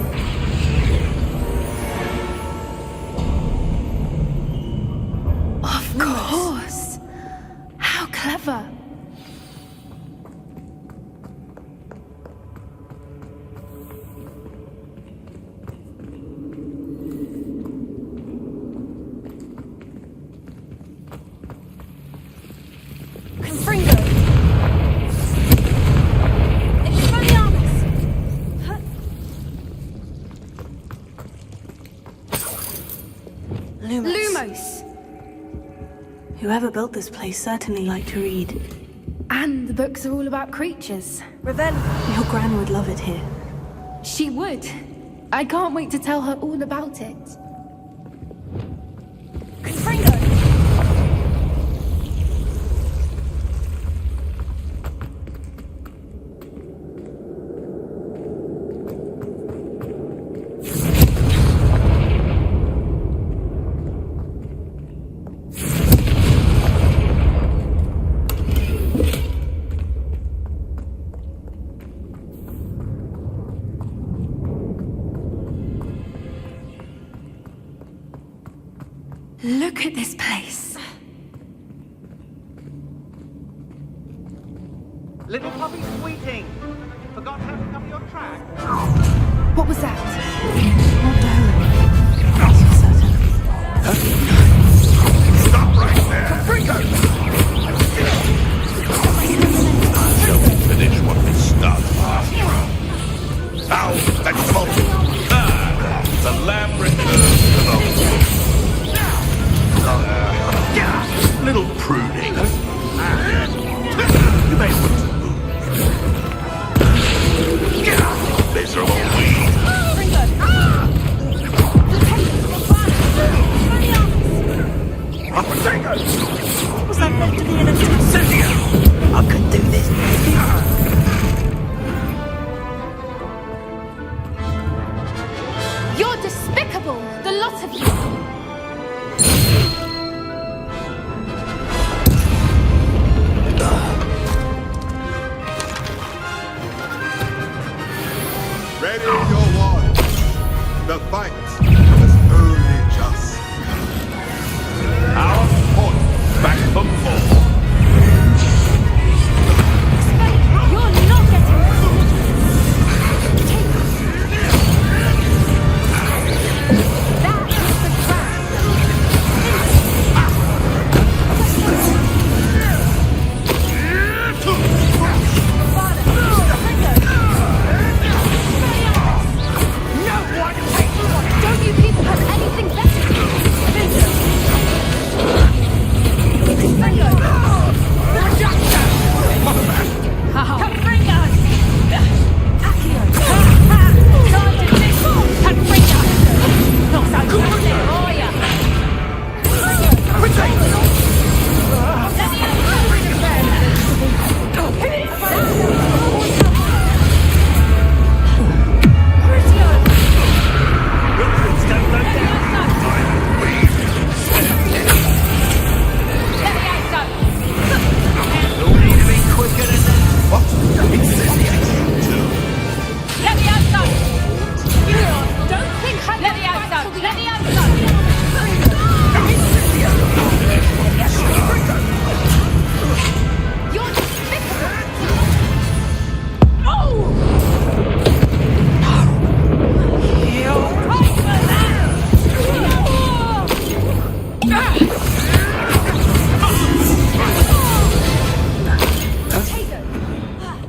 Of course! How clever! Confringo. Expelliarmus. Lumos. Whoever built this place certainly liked to read. And the books are all about creatures. Revelio. Your gran would love it here. She would. I can't wait to tell her all about it. Confringo. Look at this place. Little puppy sweeting! Forgot how to cover your track? What was that? Stop right there! Confringo! Finish what we started. Ow! That's faulty! The lamb returns to the wolf. Little pruning. You may want to move. Miserable weed. Ready your wands. The fight was only just. Our point back from fall. You're not getting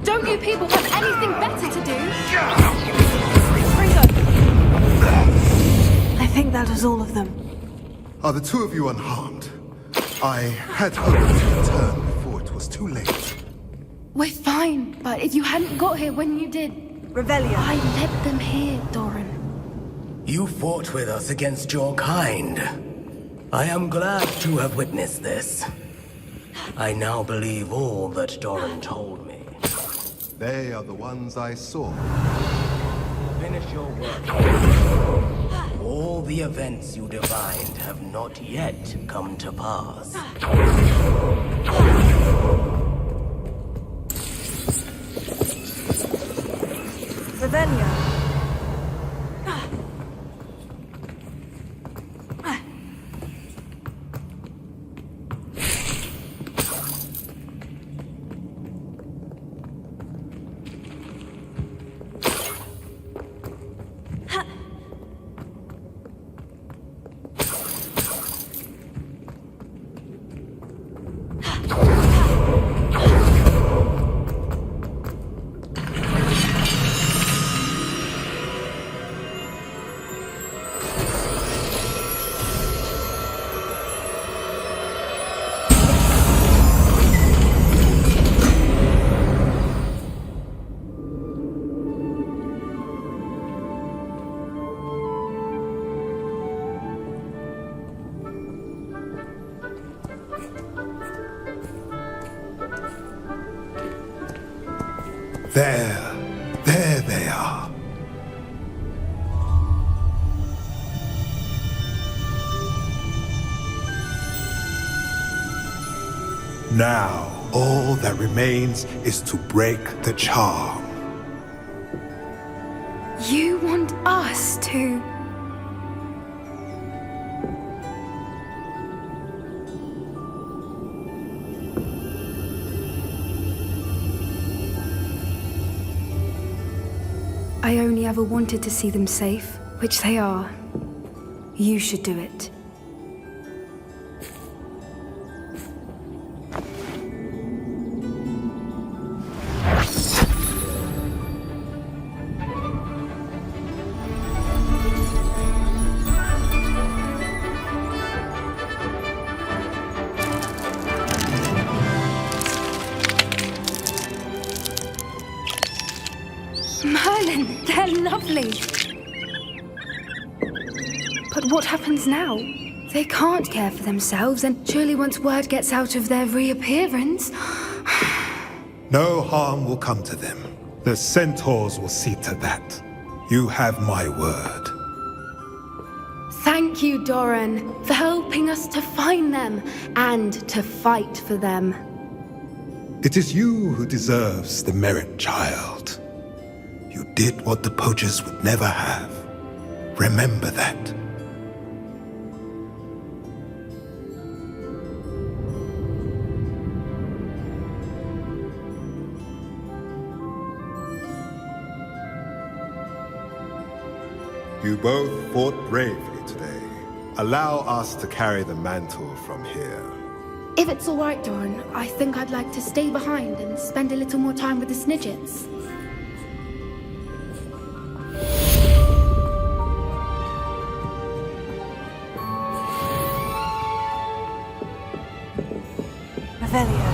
Don't you people have anything better to do? Don't you people have anything better to do? I think that is all of them. Are the two of you unharmed? I had hoped to return before it was too late. We're fine, but if you hadn't got here when you did... Revelio. I led them here, Doran. You fought with us against your kind. I am glad to have witnessed this. I now believe all that Doran told me. They are the ones I saw. Finish your work. All the events you divined have not yet come to pass. Revelio. There they are. Now, all that remains is to break the charm. You want us to... I only ever wanted to see them safe, which they are. You should do it. Merlin, they're lovely. But what happens now? They can't care for themselves, and surely once word gets out of their reappearance... No harm will come to them. The centaurs will see to that. You have my word. Thank you, Doran, for helping us to find them and to fight for them. It is you who deserves the merit, child. You did what the poachers would never have. Remember that. You both fought bravely today. Allow us to carry the mantle from here. If it's all right, Doran, I think I'd like to stay behind and spend a little more time with the Snidgets. Revelio.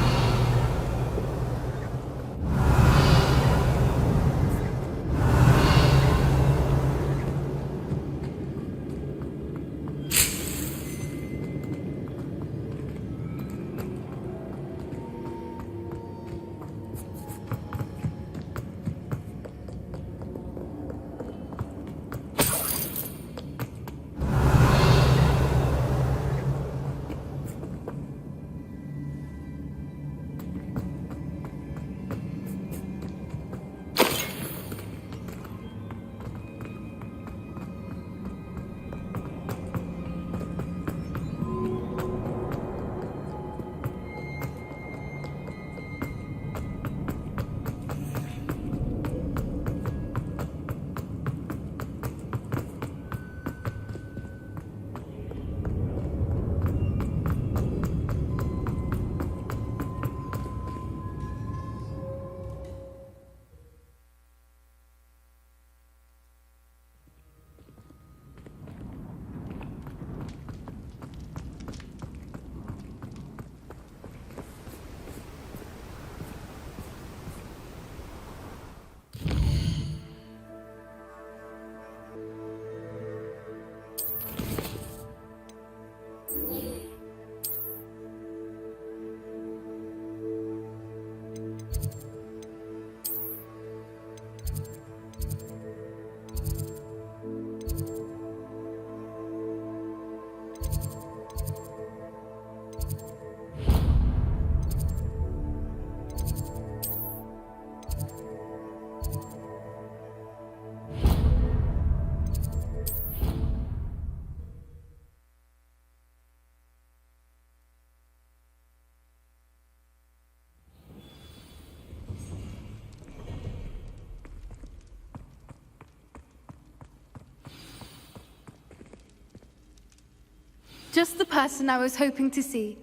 Just the person I was hoping to see.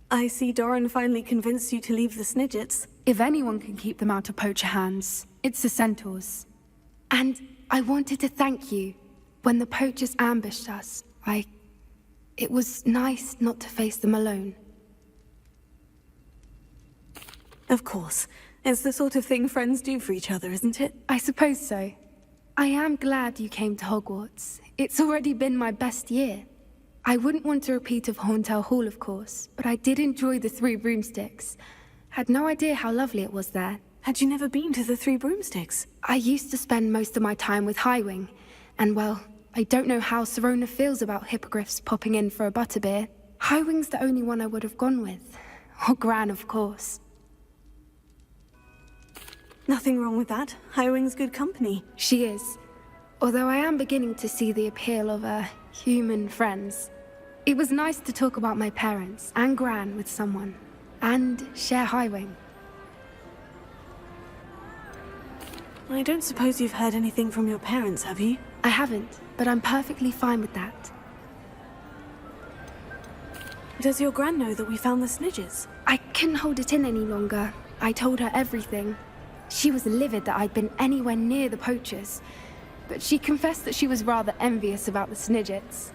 I see Doran finally convinced you to leave the Snidgets. If anyone can keep them out of poacher hands, it's the Centaurs. And I wanted to thank you. When the poachers ambushed us, it was nice not to face them alone. Of course. It's the sort of thing friends do for each other, isn't it? I suppose so. I am glad you came to Hogwarts. It's already been my best year. I wouldn't want a repeat of Horntail Hall, of course, but I did enjoy the Three Broomsticks. Had no idea how lovely it was there. Had you never been to the Three Broomsticks? I used to spend most of my time with Highwing, and well, I don't know how Serona feels about hippogriffs popping in for a butterbeer. Highwing's the only one I would have gone with. Or Gran, of course. Nothing wrong with that. Highwing's good company. She is. Although I am beginning to see the appeal of human friends. It was nice to talk about my parents and Gran with someone. And share Highwing. I don't suppose you've heard anything from your parents, have you? I haven't, but I'm perfectly fine with that. Does your Gran know that we found the Snidgets? I couldn't hold it in any longer. I told her everything. She was livid that I'd been anywhere near the poachers, but she confessed that she was rather envious about the Snidgets.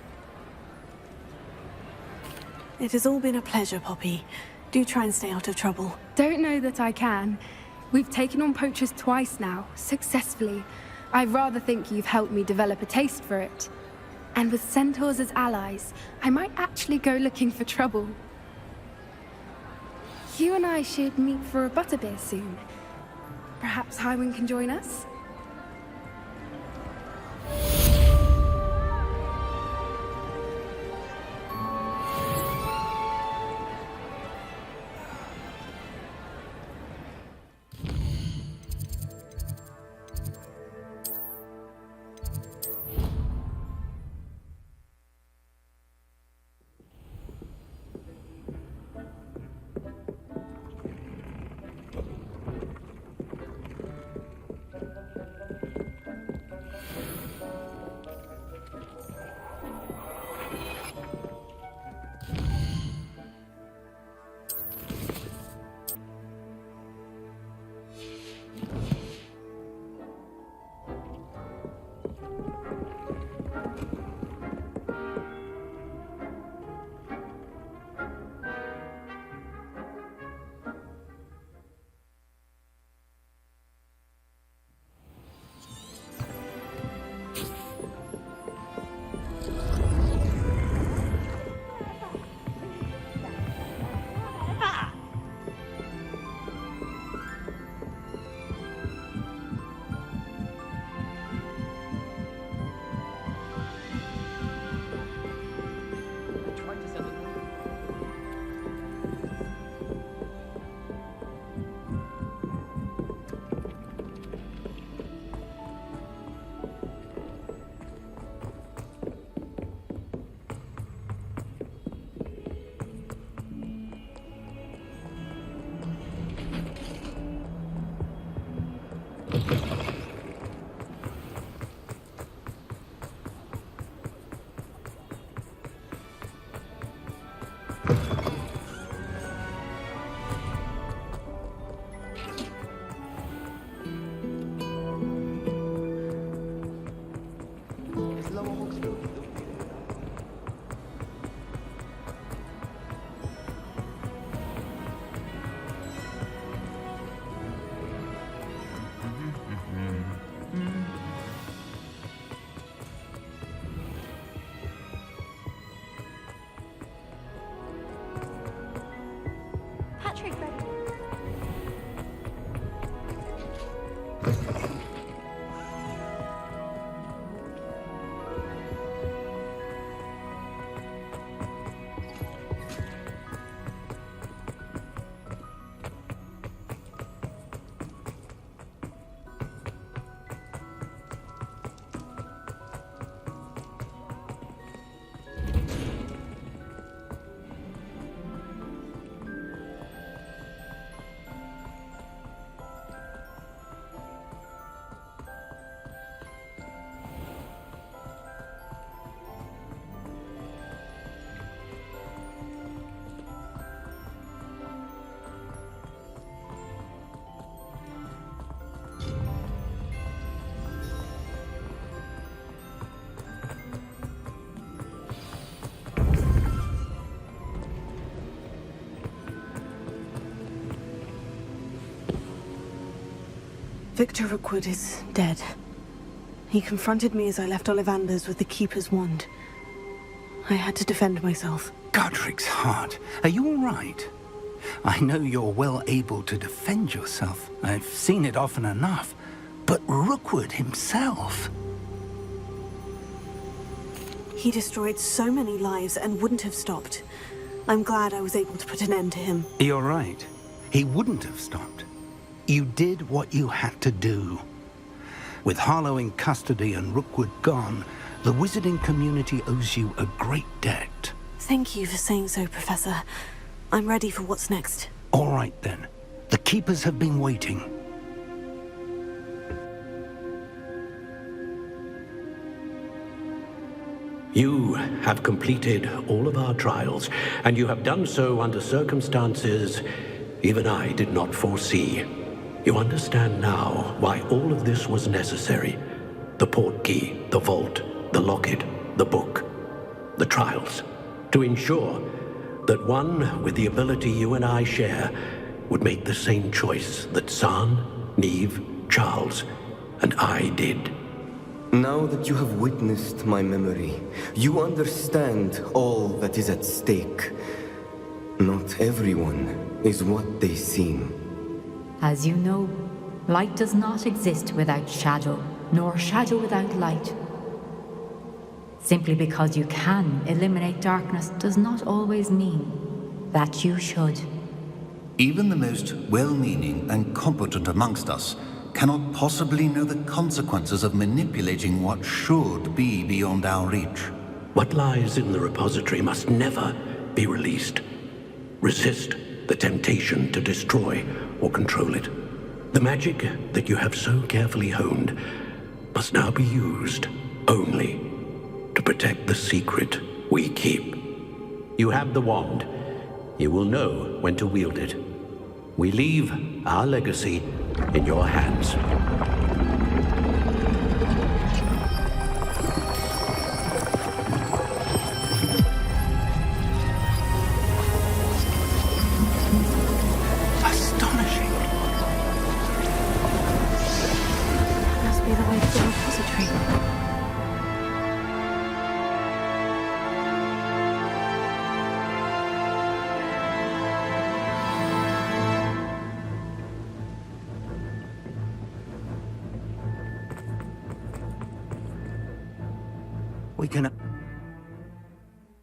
It has all been a pleasure, Poppy. Do try and stay out of trouble. Don't know that I can. We've taken on poachers twice now, successfully. I rather think you've helped me develop a taste for it. And with centaurs as allies, I might actually go looking for trouble. You and I should meet for a butterbeer soon. Perhaps Highwing can join us? Victor Rookwood is dead. He confronted me as I left Ollivander's with the Keeper's wand. I had to defend myself. Godric's heart. Are you all right? I know you're well able to defend yourself. I've seen it often enough. But Rookwood himself... He destroyed so many lives and wouldn't have stopped. I'm glad I was able to put an end to him. You're right. He wouldn't have stopped. You did what you had to do. With Harlow in custody and Rookwood gone, the wizarding community owes you a great debt. Thank you for saying so, Professor. I'm ready for what's next. All right, then. The Keepers have been waiting. You have completed all of our trials, and you have done so under circumstances even I did not foresee. You understand now why all of this was necessary. The portkey, the vault, the locket, the book, the trials. To ensure that one with the ability you and I share would make the same choice that San, Neve, Charles, and I did. Now that you have witnessed my memory, you understand all that is at stake. Not everyone is what they seem. As you know, light does not exist without shadow, nor shadow without light. Simply because you can eliminate darkness does not always mean that you should. Even the most well-meaning and competent amongst us cannot possibly know the consequences of manipulating what should be beyond our reach. What lies in the repository must never be released. Resist the temptation to destroy or control it. The magic that you have so carefully honed must now be used only to protect the secret we keep. You have the wand. You will know when to wield it. We leave our legacy in your hands. Astonishing. That must be the way to the repository. We can...